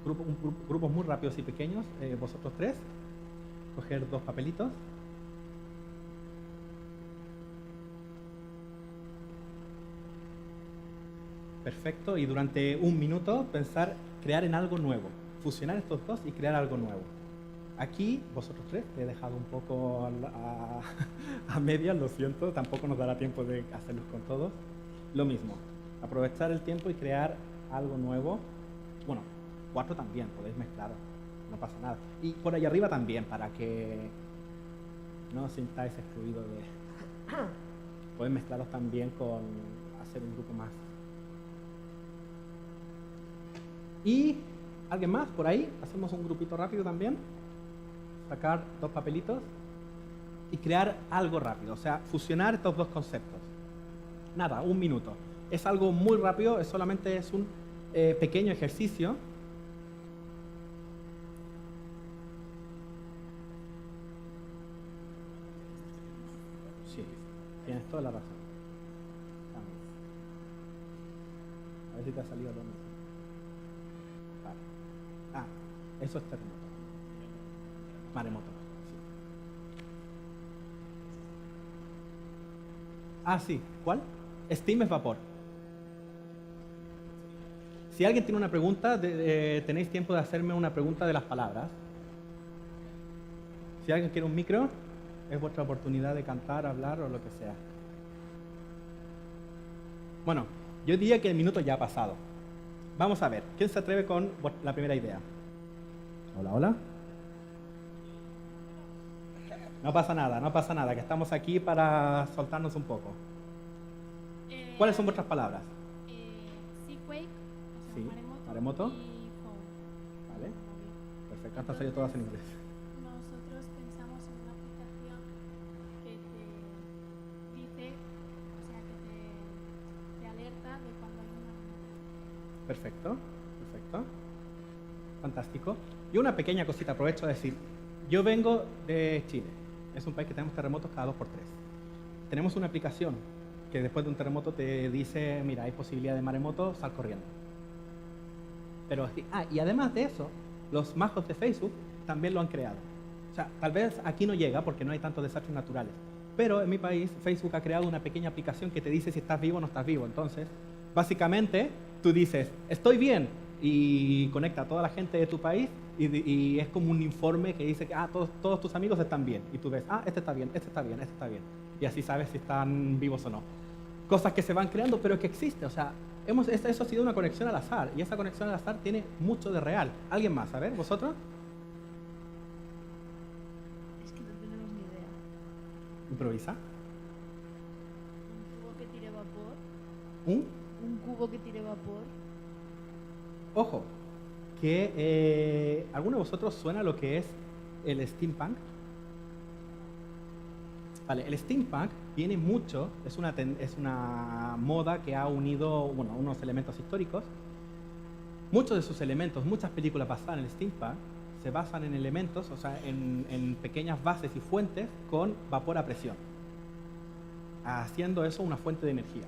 grupos muy rápidos y pequeños, vosotros tres, coger dos papelitos. Perfecto, y durante un minuto pensar, crear en algo nuevo, fusionar estos dos y crear algo nuevo. Aquí, vosotros tres, te he dejado un poco a medias, lo siento, tampoco nos dará tiempo de hacerlos con todos. Lo mismo, aprovechar el tiempo y crear algo nuevo. Bueno, cuatro también, podéis mezclar, no pasa nada. Y por ahí arriba también, para que no os sintáis excluidos de... Podéis mezclaros también con hacer un grupo más. Y alguien más por ahí, hacemos un grupito rápido también, sacar dos papelitos y crear algo rápido, o sea, fusionar estos dos conceptos. Nada, un minuto. Es algo muy rápido, solamente es un pequeño ejercicio. Tienes toda la razón. Camis. A ver si te ha salido lo mismo. Vale. Ah, eso es terremoto. Maremoto. Sí. Ah, sí. ¿Cuál? Steam es vapor. Si alguien tiene una pregunta, tenéis tiempo de hacerme una pregunta de las palabras. Si alguien quiere un micro, es vuestra oportunidad de cantar, hablar o lo que sea. Bueno, yo diría que el minuto ya ha pasado. Vamos a ver, ¿quién se atreve con la primera idea? Hola, hola. No pasa nada, que estamos aquí para soltarnos un poco. ¿Cuáles son vuestras palabras? Seaquake, o sea, Sí, maremoto, maremoto. y foam. Vale, perfecto, han salido todas en inglés. Nosotros pensamos en una aplicación que te dice, o sea, que te alerta de cuando hay un maremoto. Perfecto, perfecto. Fantástico. Y una pequeña cosita, aprovecho de decir, yo vengo de Chile. Es un país que tenemos terremotos cada 2 por 3. Tenemos una aplicación que después de un terremoto te dice, mira, hay posibilidad de maremoto, sal corriendo. Pero, y además de eso, los magos de Facebook también lo han creado. O sea, tal vez aquí no llega porque no hay tantos desastres naturales. Pero en mi país, Facebook ha creado una pequeña aplicación que te dice si estás vivo o no estás vivo. Entonces, básicamente, tú dices, estoy bien, y conecta a toda la gente de tu país y es como un informe que dice que todos tus amigos están bien. Y tú ves, este está bien, este está bien, este está bien. Y así sabes si están vivos o no. Cosas que se van creando, pero que existe. O sea, eso ha sido una conexión al azar. Y esa conexión al azar tiene mucho de real. ¿Alguien más? A ver, ¿vosotros? Es que no tenemos ni idea. Improvisa. Un cubo que tire vapor. Un Un cubo que tire vapor. Ojo, que ¿alguno de vosotros suena lo que es el steampunk? Vale, el steampunk viene mucho, es una moda que ha unido unos elementos históricos. Muchos de sus elementos, muchas películas basadas en el steampunk, se basan en elementos, o sea, en pequeñas bases y fuentes con vapor a presión, haciendo eso una fuente de energía.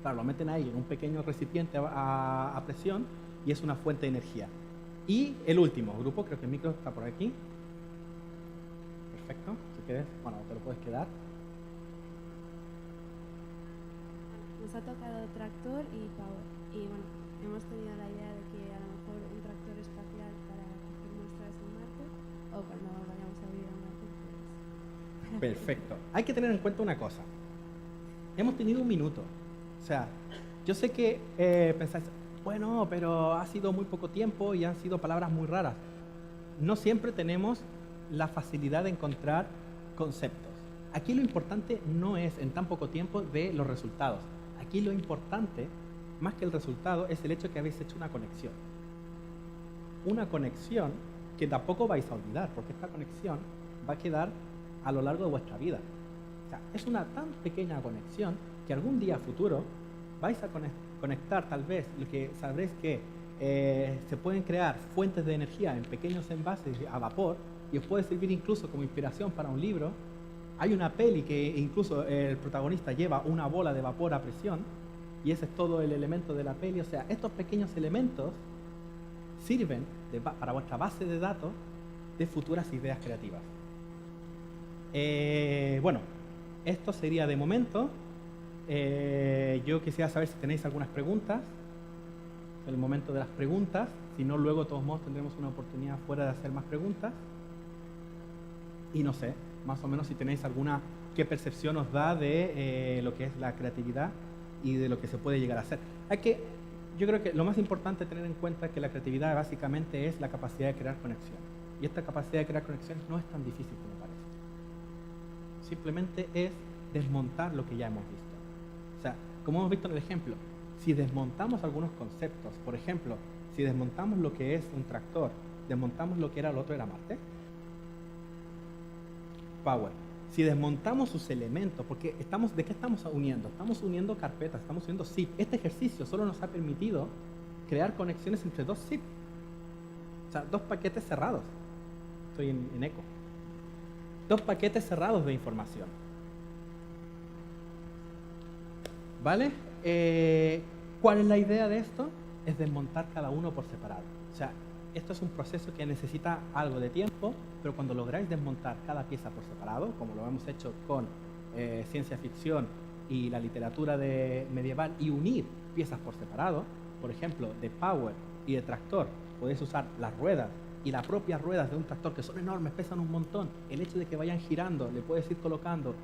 Claro, lo meten ahí en un pequeño recipiente a presión y es una fuente de energía. Y el último grupo, creo que el micro está por aquí. Perfecto, si quieres, te lo puedes quedar. Nos ha tocado tractor y power. Y bueno, hemos tenido la idea de que a lo mejor un tractor espacial para hacer muestras en Marte o cuando vayamos a vivir en Marte. Pues, Perfecto. Hay que tener en cuenta una cosa. Hemos tenido un minuto. O sea, yo sé que pensáis, bueno, pero ha sido muy poco tiempo y han sido palabras muy raras. No siempre tenemos la facilidad de encontrar conceptos. Aquí lo importante no es en tan poco tiempo de los resultados. Aquí lo importante, más que el resultado, es el hecho de que habéis hecho una conexión. Una conexión que tampoco vais a olvidar, porque esta conexión va a quedar a lo largo de vuestra vida. O sea, es una tan pequeña conexión que algún día futuro vais a conectar tal vez, lo que sabréis que se pueden crear fuentes de energía en pequeños envases a vapor y os puede servir incluso como inspiración para un libro. Hay una peli que incluso el protagonista lleva una bola de vapor a presión y ese es todo el elemento de la peli. O sea, estos pequeños elementos sirven para vuestra base de datos de futuras ideas creativas. Bueno, esto sería de momento. Yo quisiera saber si tenéis algunas preguntas. El momento de las preguntas. Si no, luego de todos modos tendremos una oportunidad fuera de hacer más preguntas. Y no sé, más o menos si tenéis alguna, qué percepción os da de lo que es la creatividad y de lo que se puede llegar a hacer. Yo creo que lo más importante tener en cuenta es que la creatividad básicamente es la capacidad de crear conexión. Y esta capacidad de crear conexión no es tan difícil como parece. Simplemente es desmontar lo que ya hemos visto. O sea, como hemos visto en el ejemplo, si desmontamos algunos conceptos, por ejemplo, si desmontamos lo que es un tractor, desmontamos lo que era el otro era Marte, Power. Si desmontamos sus elementos, porque ¿de qué estamos uniendo? Estamos uniendo carpetas, estamos uniendo zip. Este ejercicio solo nos ha permitido crear conexiones entre dos zip. O sea, dos paquetes cerrados. Estoy en eco. Dos paquetes cerrados de información. ¿Vale? ¿Cuál es la idea de esto? Es desmontar cada uno por separado. O sea, esto es un proceso que necesita algo de tiempo, pero cuando lográis desmontar cada pieza por separado, como lo hemos hecho con ciencia ficción y la literatura medieval, y unir piezas por separado, por ejemplo, de power y de tractor, podéis usar las ruedas y las propias ruedas de un tractor, que son enormes, pesan un montón. El hecho de que vayan girando, le puedes ir colocando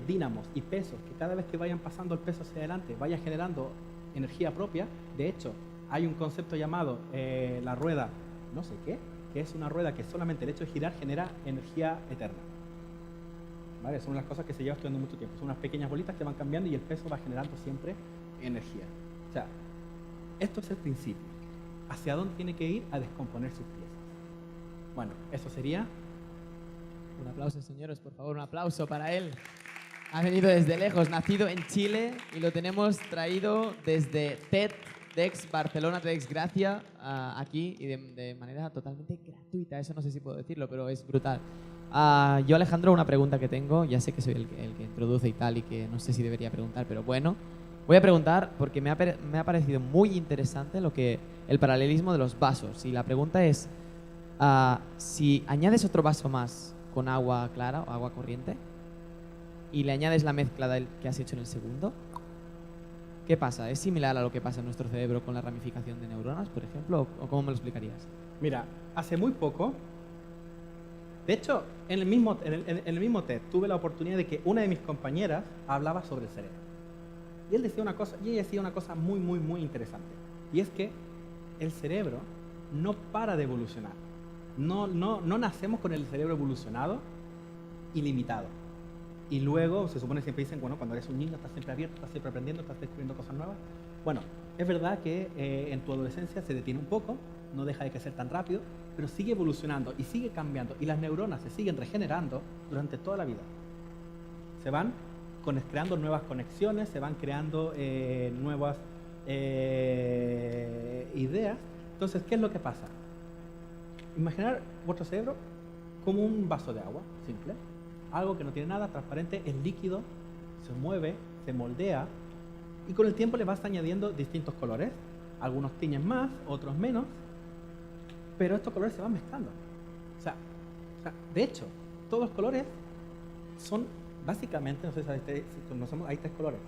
dínamos y pesos, que cada vez que vayan pasando el peso hacia adelante, vaya generando energía propia. De hecho, hay un concepto llamado la rueda no sé qué, que es una rueda que solamente el hecho de girar genera energía eterna. ¿Vale? Son las cosas que se lleva estudiando mucho tiempo. Son unas pequeñas bolitas que van cambiando y el peso va generando siempre energía. O sea, esto es el principio. ¿Hacia dónde tiene que ir? A descomponer sus piezas. Bueno, eso sería... Un aplauso, señores, por favor, un aplauso para él. Ha venido desde lejos, nacido en Chile, y lo tenemos traído desde TEDx Barcelona, TEDx Gracia, aquí, y de manera totalmente gratuita. Eso no sé si puedo decirlo, pero es brutal. Yo, Alejandro, una pregunta que tengo, ya sé que soy el que introduce y tal, y que no sé si debería preguntar, pero bueno, voy a preguntar porque me ha parecido muy interesante el paralelismo de los vasos. Y la pregunta es, si añades otro vaso más con agua clara o agua corriente y le añades la mezcla que has hecho en el segundo, ¿qué pasa? ¿Es similar a lo que pasa en nuestro cerebro con la ramificación de neuronas, por ejemplo? ¿O cómo me lo explicarías? Mira, hace muy poco, de hecho, en el mismo TED tuve la oportunidad de que una de mis compañeras hablaba sobre el cerebro. Y ella decía una cosa muy, muy, muy interesante. Y es que el cerebro no para de evolucionar. No nacemos con el cerebro evolucionado ilimitado. Y luego, se supone, siempre dicen, bueno, cuando eres un niño estás siempre abierto, estás siempre aprendiendo, estás descubriendo cosas nuevas. Bueno, es verdad que en tu adolescencia se detiene un poco, no deja de crecer tan rápido, pero sigue evolucionando y sigue cambiando. Y las neuronas se siguen regenerando durante toda la vida. Se van creando nuevas conexiones, se van creando nuevas ideas. Entonces, ¿qué es lo que pasa? Imaginar vuestro cerebro como un vaso de agua, simple. Algo que no tiene nada, transparente, es líquido, se mueve, se moldea, y con el tiempo le vas añadiendo distintos colores. Algunos tiñen más, otros menos, pero estos colores se van mezclando. O sea, de hecho, todos los colores son básicamente, no sé si conocemos, hay 3 colores,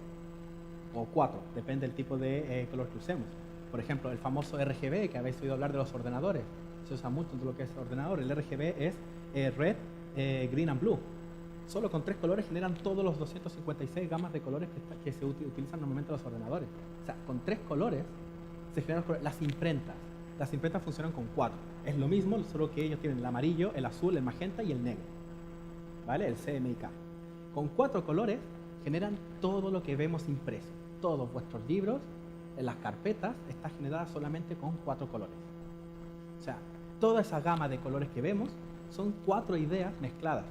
o 4, depende del tipo de color que usemos. Por ejemplo, el famoso RGB, que habéis oído hablar de los ordenadores, se usa mucho en todo lo que es ordenador. El RGB es Red, Green and Blue. Solo con 3 colores generan todos los 256 gamas de colores que se utilizan normalmente en los ordenadores. O sea, con 3 colores se generan las imprentas. Las imprentas funcionan con 4. Es lo mismo, solo que ellos tienen el amarillo, el azul, el magenta y el negro. ¿Vale? El CMYK. Con 4 colores generan todo lo que vemos impreso. Todos vuestros libros, en las carpetas, está generada solamente con 4 colores. O sea, toda esa gama de colores que vemos son 4 ideas mezcladas.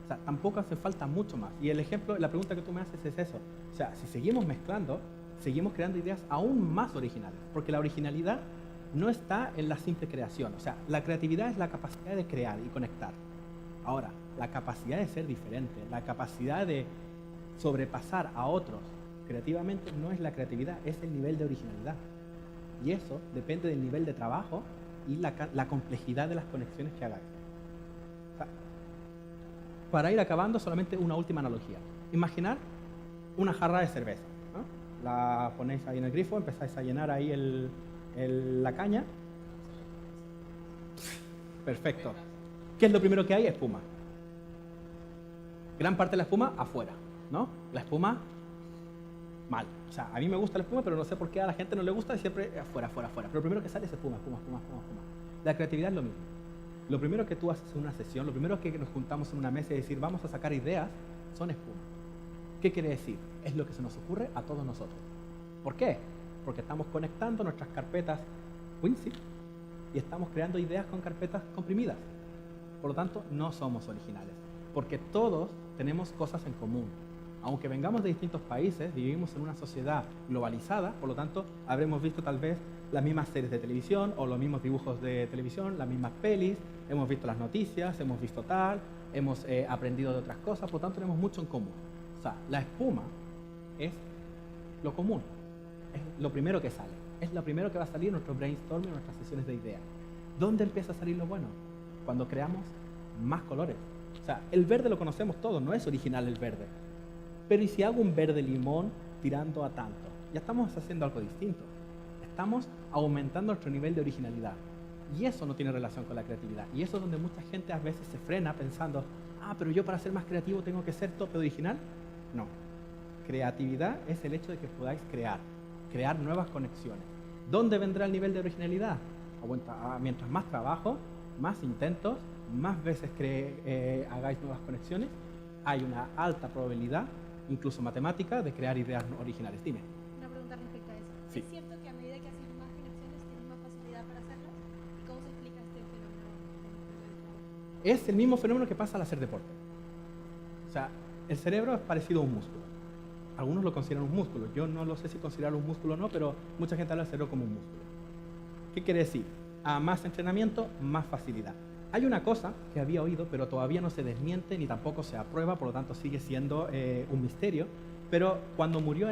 O sea, tampoco hace falta mucho más. Y el ejemplo, la pregunta que tú me haces es eso. O sea, si seguimos mezclando, seguimos creando ideas aún más originales. Porque la originalidad no está en la simple creación. O sea, la creatividad es la capacidad de crear y conectar. Ahora, la capacidad de ser diferente, la capacidad de sobrepasar a otros creativamente no es la creatividad, es el nivel de originalidad. Y eso depende del nivel de trabajo y la complejidad de las conexiones que hagáis. O sea, para ir acabando, solamente una última analogía. Imaginar una jarra de cerveza, ¿no? La ponéis ahí en el grifo, empezáis a llenar ahí la caña. Perfecto. ¿Qué es lo primero que hay? Espuma. Gran parte de la espuma afuera, ¿no? La espuma, mal. O sea, a mí me gusta la espuma, pero no sé por qué a la gente no le gusta y siempre afuera, afuera, afuera. Pero lo primero que sale es espuma, espuma, espuma, espuma, espuma. La creatividad es lo mismo. Lo primero que tú haces en una sesión, lo primero que nos juntamos en una mesa y decir, vamos a sacar ideas, son espuma. ¿Qué quiere decir? Es lo que se nos ocurre a todos nosotros. ¿Por qué? Porque estamos conectando nuestras carpetas WinZip y estamos creando ideas con carpetas comprimidas. Por lo tanto, no somos originales, porque todos tenemos cosas en común. Aunque vengamos de distintos países, vivimos en una sociedad globalizada, por lo tanto, habremos visto tal vez las mismas series de televisión o los mismos dibujos de televisión, las mismas pelis, hemos visto las noticias, hemos visto tal, hemos aprendido de otras cosas, por lo tanto, tenemos mucho en común. O sea, la espuma es lo común. Es lo primero que sale. Es lo primero que va a salir en nuestro brainstorming, en nuestras sesiones de ideas. ¿Dónde empieza a salir lo bueno? Cuando creamos más colores. O sea, el verde lo conocemos todos, no es original el verde. Pero ¿y si hago un verde limón tirando a tanto? Ya estamos haciendo algo distinto. Estamos aumentando nuestro nivel de originalidad. Y eso no tiene relación con la creatividad. Y eso es donde mucha gente a veces se frena pensando, pero yo para ser más creativo tengo que ser tope original. No. Creatividad es el hecho de que podáis crear nuevas conexiones. ¿Dónde vendrá el nivel de originalidad? Mientras más trabajo, más intentos, más veces hagáis nuevas conexiones, hay una alta probabilidad, incluso matemática, de crear ideas originales. Dime. Una pregunta respecto a eso. Sí. ¿Es cierto que a medida que haces más conexiones tienes más facilidad para hacerlas? ¿Y cómo se explica este fenómeno? Es el mismo fenómeno que pasa al hacer deporte. O sea, el cerebro es parecido a un músculo. Algunos lo consideran un músculo. Yo no lo sé si considerarlo un músculo o no, pero mucha gente habla del cerebro como un músculo. ¿Qué quiere decir? A más entrenamiento, más facilidad. Hay una cosa que había oído, pero todavía no se desmiente ni tampoco se aprueba, por lo tanto sigue siendo un misterio. Pero cuando murió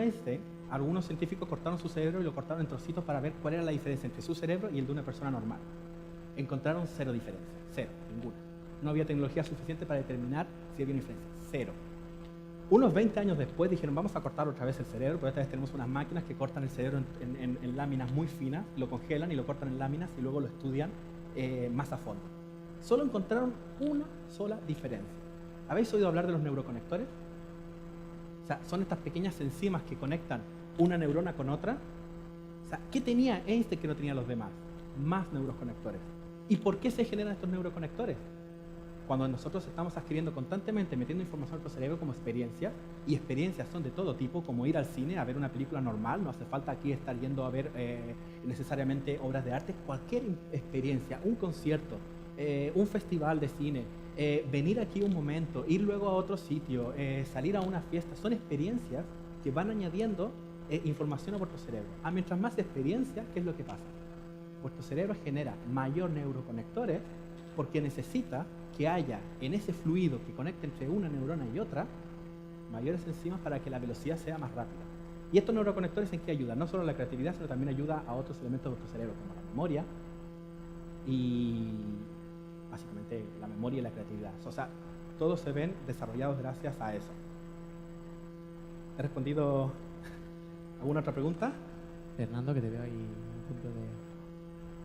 algunos científicos cortaron su cerebro y lo cortaron en trocitos para ver cuál era la diferencia entre su cerebro y el de una persona normal. Encontraron cero diferencia, cero, ninguna. No había tecnología suficiente para determinar si había una diferencia, cero. Unos 20 años después dijeron, vamos a cortar otra vez el cerebro, pero esta vez tenemos unas máquinas que cortan el cerebro en láminas muy finas, lo congelan y lo cortan en láminas y luego lo estudian más a fondo. Solo encontraron una sola diferencia. ¿Habéis oído hablar de los neuroconectores? O sea, son estas pequeñas enzimas que conectan una neurona con otra. O sea, ¿qué tenía Einstein que no tenían los demás? Más neuroconectores. ¿Y por qué se generan estos neuroconectores? Cuando nosotros estamos adquiriendo constantemente, metiendo información a nuestro cerebro como experiencia, y experiencias son de todo tipo, como ir al cine a ver una película normal, no hace falta aquí estar yendo a ver necesariamente obras de arte, cualquier experiencia, un concierto, un festival de cine, venir aquí un momento, ir luego a otro sitio, salir a una fiesta, son experiencias que van añadiendo información a vuestro cerebro. Mientras más experiencia, ¿qué es lo que pasa? Vuestro cerebro genera mayor neuroconectores porque necesita que haya en ese fluido que conecta entre una neurona y otra mayores enzimas para que la velocidad sea más rápida. ¿Y estos neuroconectores en qué ayudan? No solo a la creatividad, sino también ayuda a otros elementos de vuestro cerebro, como la memoria y básicamente la memoria y la creatividad. O sea, todos se ven desarrollados gracias a eso. ¿He respondido alguna otra pregunta? Fernando, que te veo ahí un punto de...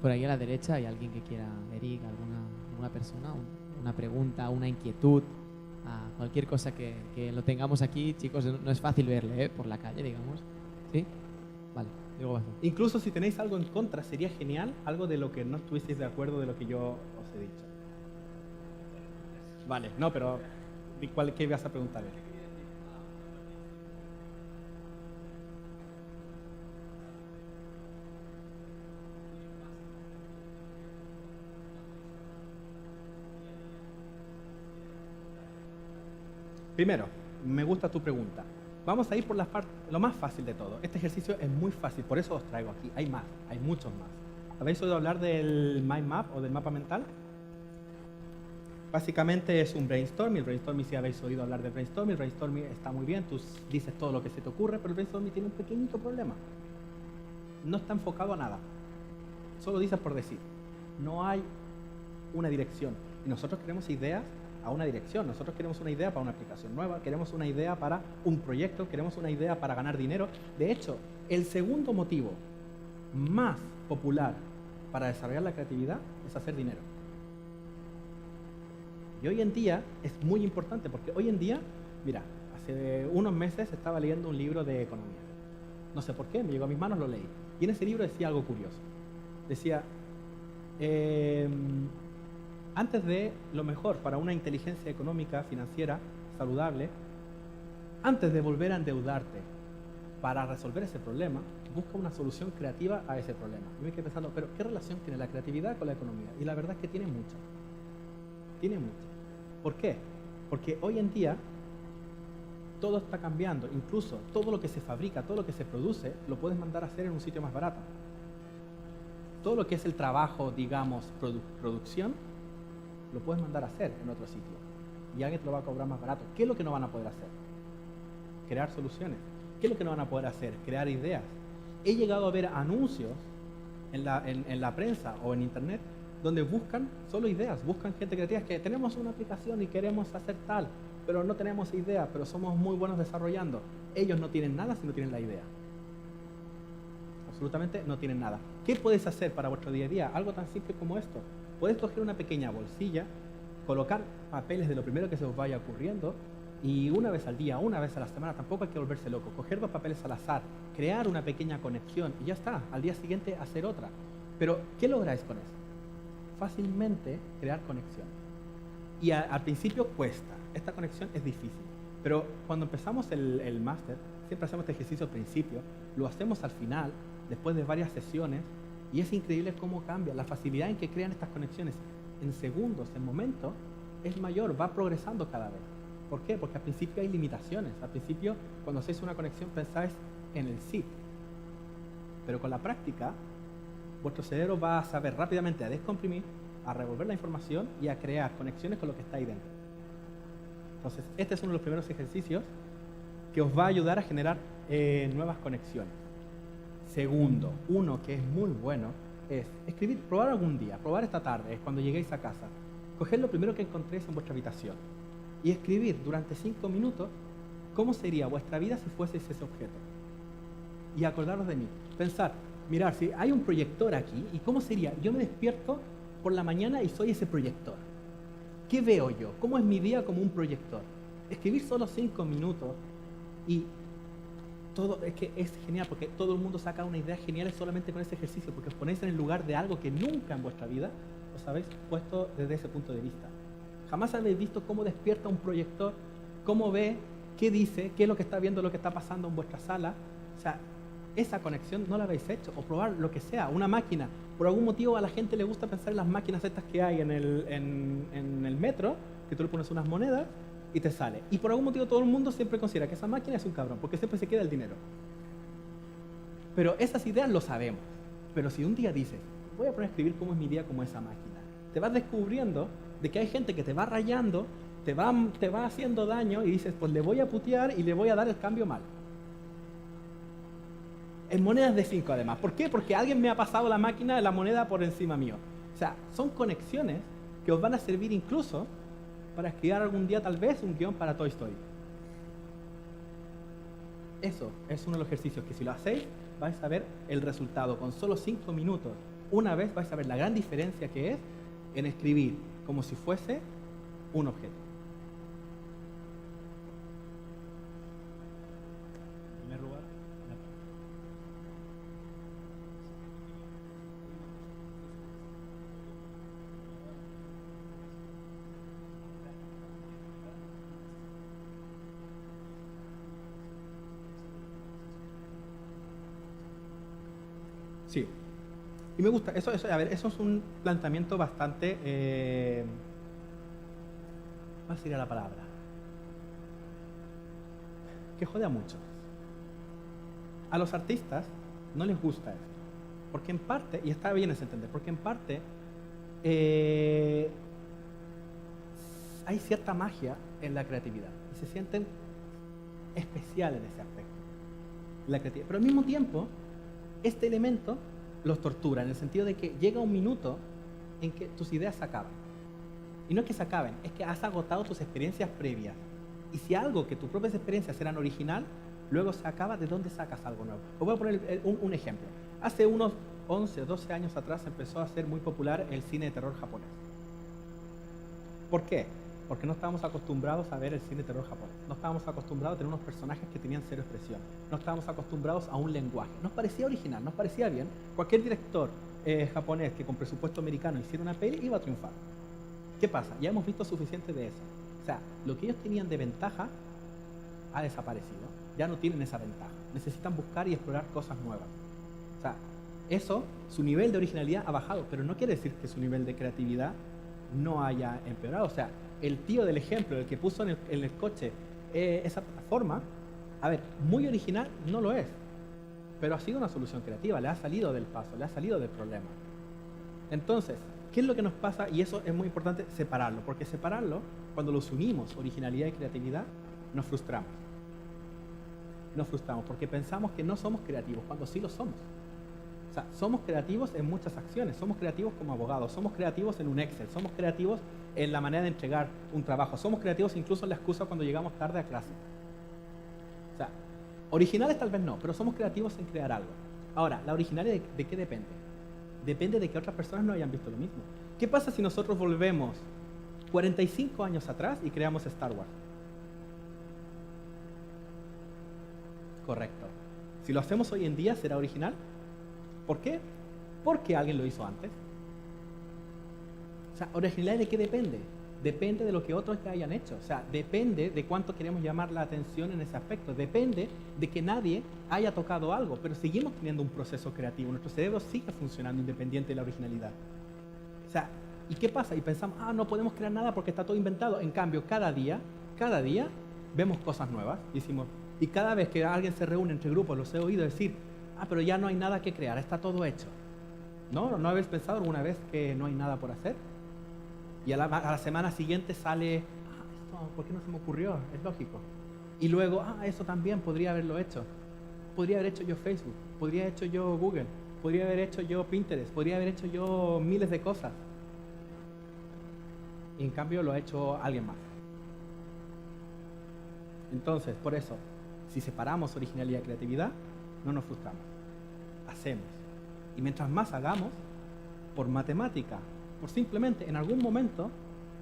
Por ahí a la derecha hay alguien que quiera, Eric, alguna persona, una pregunta, una inquietud, cualquier cosa que lo tengamos aquí. Chicos, no es fácil verle por la calle, digamos. ¿Sí? Vale, digo bastante. Incluso si tenéis algo en contra, sería genial, algo de lo que no estuvisteis de acuerdo de lo que yo os he dicho. Vale, no, pero ¿qué ibas a preguntar? Primero, me gusta tu pregunta. Vamos a ir por lo más fácil de todo. Este ejercicio es muy fácil, por eso os traigo aquí. Hay más, hay muchos más. ¿Habéis oído hablar del mind map o del mapa mental? Básicamente es un brainstorming. El brainstorming, si habéis oído hablar del brainstorming, el brainstorming está muy bien, tú dices todo lo que se te ocurre, pero el brainstorming tiene un pequeñito problema. No está enfocado a nada. Solo dices por decir. No hay una dirección. Y nosotros queremos ideas a una dirección. Nosotros queremos una idea para una aplicación nueva, queremos una idea para un proyecto, queremos una idea para ganar dinero. De hecho, el segundo motivo más popular para desarrollar la creatividad es hacer dinero. Y hoy en día es muy importante porque hoy en día, mira, hace unos meses estaba leyendo un libro de economía. No sé por qué, me llegó a mis manos, lo leí. Y en ese libro decía algo curioso. Decía, antes de lo mejor para una inteligencia económica, financiera, saludable, antes de volver a endeudarte para resolver ese problema, busca una solución creativa a ese problema. Yo me quedé pensando, pero ¿qué relación tiene la creatividad con la economía? Y la verdad es que tiene mucha. Tiene mucha. ¿Por qué? Porque hoy en día todo está cambiando. Incluso todo lo que se fabrica, todo lo que se produce, lo puedes mandar a hacer en un sitio más barato. Todo lo que es el trabajo, digamos, producción, lo puedes mandar a hacer en otro sitio y alguien te lo va a cobrar más barato. ¿Qué es lo que no van a poder hacer? Crear soluciones. ¿qué es lo que no van a poder hacer? Crear ideas. He llegado a ver anuncios en la prensa o en internet donde buscan solo ideas, buscan gente creativa, que tenemos una aplicación y queremos hacer tal, pero no tenemos idea, pero somos muy buenos desarrollando. Ellos no tienen nada si no tienen la idea. Absolutamente no tienen nada. ¿Qué puedes hacer para vuestro día a día? Algo tan simple como esto. Puedes coger una pequeña bolsilla, colocar papeles de lo primero que se os vaya ocurriendo y una vez al día, una vez a la semana, tampoco hay que volverse loco. Coger 2 papeles al azar, crear una pequeña conexión y ya está. Al día siguiente hacer otra. Pero, ¿qué lográis con eso? Fácilmente crear conexión. Y al principio cuesta. Esta conexión es difícil. Pero cuando empezamos el máster, siempre hacemos este ejercicio al principio, lo hacemos al final, después de varias sesiones, y es increíble cómo cambia. La facilidad en que crean estas conexiones en segundos, en momentos, es mayor, va progresando cada vez. ¿Por qué? Porque al principio hay limitaciones. Al principio, cuando hacéis una conexión, pensáis en el sí. Pero con la práctica, vuestro cerebro va a saber rápidamente a descomprimir, a revolver la información y a crear conexiones con lo que está ahí dentro. Entonces, este es uno de los primeros ejercicios que os va a ayudar a generar nuevas conexiones. Segundo, uno que es muy bueno, es escribir, probar algún día, probar esta tarde, cuando lleguéis a casa. Coged lo primero que encontréis en vuestra habitación y escribir durante 5 minutos cómo sería vuestra vida si fueseis ese objeto. Y acordaros de mí. Pensar, mirar, si hay un proyector aquí, ¿y cómo sería? Yo me despierto por la mañana y soy ese proyector. ¿Qué veo yo? ¿Cómo es mi día como un proyector? Escribir solo 5 minutos y todo, es que es genial porque todo el mundo saca una idea genial solamente con ese ejercicio, porque os ponéis en el lugar de algo que nunca en vuestra vida os habéis puesto desde ese punto de vista. Jamás habéis visto cómo despierta un proyector, cómo ve, qué dice, qué es lo que está viendo, lo que está pasando en vuestra sala. O sea, esa conexión no la habéis hecho, o probar lo que sea, una máquina. Por algún motivo a la gente le gusta pensar en las máquinas estas que hay en el metro, que tú le pones unas monedas y te sale. Y por algún motivo todo el mundo siempre considera que esa máquina es un cabrón, porque siempre se queda el dinero. Pero esas ideas lo sabemos. Pero si un día dices, voy a poner a escribir cómo es mi día como esa máquina, te vas descubriendo de que hay gente que te va rayando, te va haciendo daño y dices, pues le voy a putear y le voy a dar el cambio mal. En monedas de 5 además. ¿Por qué? Porque alguien me ha pasado la máquina de la moneda por encima mío. O sea, son conexiones que os van a servir incluso para escribir algún día tal vez un guión para Toy Story. Eso es uno de los ejercicios que si lo hacéis vais a ver el resultado con solo 5 minutos. Una vez vais a ver la gran diferencia que es en escribir como si fuese un objeto. En primer lugar, Sí. Y me gusta, eso es un planteamiento bastante, ¿cuál sería la palabra? Que jode a muchos. A los artistas no les gusta esto, porque en parte, y está bien ese entender, porque en parte hay cierta magia en la creatividad y se sienten especiales en ese aspecto, la creatividad. Pero al mismo tiempo, este elemento los tortura, en el sentido de que llega un minuto en que tus ideas se acaban. Y no es que se acaben, es que has agotado tus experiencias previas. Y si algo que tus propias experiencias eran original, luego se acaba, ¿de dónde sacas algo nuevo? Os voy a poner un ejemplo. Hace unos 11 o 12 años atrás empezó a ser muy popular el cine de terror japonés. ¿Por qué? Porque no estábamos acostumbrados a ver el cine de terror japonés. No estábamos acostumbrados a tener unos personajes que tenían cero expresión. No estábamos acostumbrados a un lenguaje. Nos parecía original, nos parecía bien. Cualquier director japonés que con presupuesto americano hiciera una peli iba a triunfar. ¿Qué pasa? Ya hemos visto suficiente de eso. O sea, lo que ellos tenían de ventaja ha desaparecido. Ya no tienen esa ventaja. Necesitan buscar y explorar cosas nuevas. O sea, eso, su nivel de originalidad ha bajado, pero no quiere decir que su nivel de creatividad no haya empeorado. O sea, el tío del ejemplo, el que puso en el coche esa plataforma, a ver, muy original no lo es, pero ha sido una solución creativa, le ha salido del paso, le ha salido del problema. Entonces, ¿qué es lo que nos pasa? Y eso es muy importante separarlo, porque separarlo, cuando los unimos, originalidad y creatividad, nos frustramos. nos frustramos porque pensamos que no somos creativos, cuando sí lo somos. O sea, somos creativos en muchas acciones, somos creativos como abogados, somos creativos en un Excel, somos creativos en la manera de entregar un trabajo, somos creativos incluso en la excusa cuando llegamos tarde a clase. O sea, originales tal vez no, pero somos creativos en crear algo. Ahora, ¿la originalidad de qué depende? Depende de que otras personas no hayan visto lo mismo. ¿Qué pasa si nosotros volvemos 45 años atrás y creamos Star Wars? Correcto. Si lo hacemos hoy en día, ¿será original? ¿Por qué? Porque alguien lo hizo antes. O sea, ¿originalidad de qué depende? Depende de lo que otros ya hayan hecho. O sea, depende de cuánto queremos llamar la atención en ese aspecto. Depende de que nadie haya tocado algo, pero seguimos teniendo un proceso creativo. Nuestro cerebro sigue funcionando independiente de la originalidad. O sea, ¿y qué pasa? Y pensamos, no podemos crear nada porque está todo inventado. En cambio, cada día vemos cosas nuevas. Y cada vez que alguien se reúne entre grupos, los he oído decir, pero ya no hay nada que crear, está todo hecho. ¿No habéis pensado alguna vez que no hay nada por hacer? Y a la semana siguiente sale, esto, ¿por qué no se me ocurrió? Es lógico. Y luego, eso también podría haberlo hecho. Podría haber hecho yo Facebook, podría haber hecho yo Google, podría haber hecho yo Pinterest, podría haber hecho yo miles de cosas. Y en cambio lo ha hecho alguien más. Entonces, por eso, si separamos originalidad y creatividad, no nos frustramos. Hacemos. Y mientras más hagamos, por matemática, por simplemente en algún momento,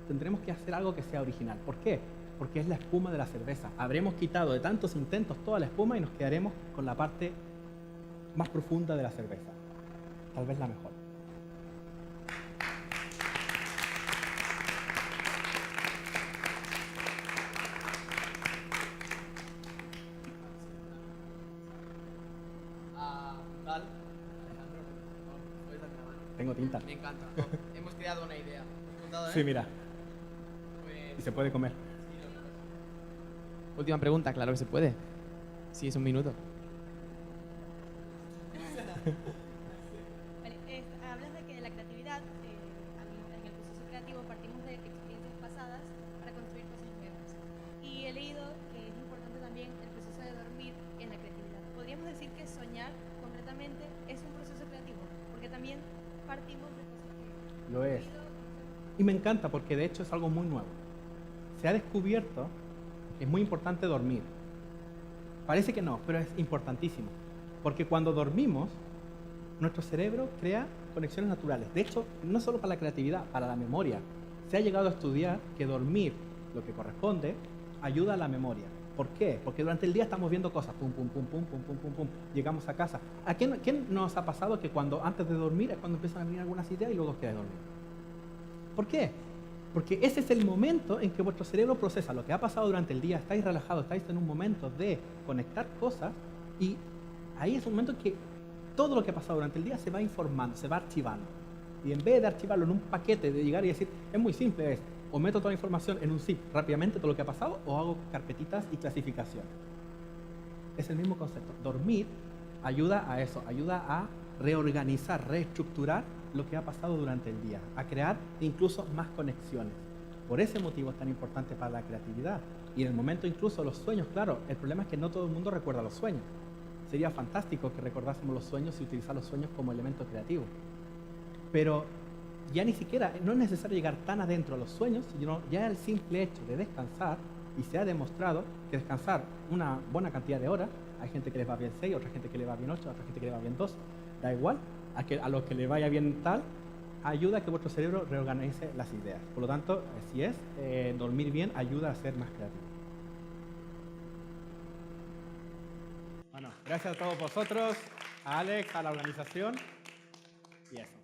tendremos que hacer algo que sea original. ¿Por qué? Porque es la espuma de la cerveza. Habremos quitado de tantos intentos toda la espuma y nos quedaremos con la parte más profunda de la cerveza. Tal vez la mejor. Tengo tinta. Me encanta. Hemos creado una idea. Sí, mira. Pues, Y se puede comer. última pregunta, claro que se puede. Sí, es un minuto. Vale, hablas de que de la creatividad, en el proceso creativo partimos de experiencias pasadas para construir cosas nuevas. Y he leído que es importante también el proceso de dormir en la creatividad. ¿Podríamos decir que soñar concretamente es un proceso creativo? Porque también partimos de cosas que... Lo es. Y me encanta porque de hecho es algo muy nuevo. Se ha descubierto que es muy importante dormir. Parece que no, pero es importantísimo. Porque cuando dormimos, nuestro cerebro crea conexiones naturales. De hecho, no solo para la creatividad, para la memoria. Se ha llegado a estudiar que dormir, lo que corresponde, ayuda a la memoria. ¿Por qué? Porque durante el día estamos viendo cosas, pum, pum, pum, pum, pum, pum, pum, pum. Llegamos a casa. ¿A quién nos ha pasado que cuando antes de dormir es cuando empiezan a venir algunas ideas y luego queda dormir? ¿Por qué? Porque ese es el momento en que vuestro cerebro procesa lo que ha pasado durante el día, estáis relajados, estáis en un momento de conectar cosas y ahí es un momento en que todo lo que ha pasado durante el día se va informando, se va archivando. Y en vez de archivarlo en un paquete, de llegar y decir, es muy simple, o meto toda la información en un zip rápidamente, todo lo que ha pasado, o hago carpetitas y clasificación. Es el mismo concepto. Dormir ayuda a eso, ayuda a reorganizar, reestructurar lo que ha pasado durante el día, a crear incluso más conexiones. Por ese motivo es tan importante para la creatividad. Y en el momento incluso los sueños, claro, el problema es que no todo el mundo recuerda los sueños. Sería fantástico que recordásemos los sueños y utilizar los sueños como elemento creativo. Pero ya ni siquiera, no es necesario llegar tan adentro a los sueños, sino ya el simple hecho de descansar, y se ha demostrado que descansar una buena cantidad de horas, hay gente que les va bien 6, otra gente que le va bien 8, otra gente que le va bien 2, da igual, a los que le vaya bien tal, ayuda a que vuestro cerebro reorganice las ideas. Por lo tanto, así es, dormir bien ayuda a ser más creativo. Bueno, gracias a todos vosotros, a Alex, a la organización y eso.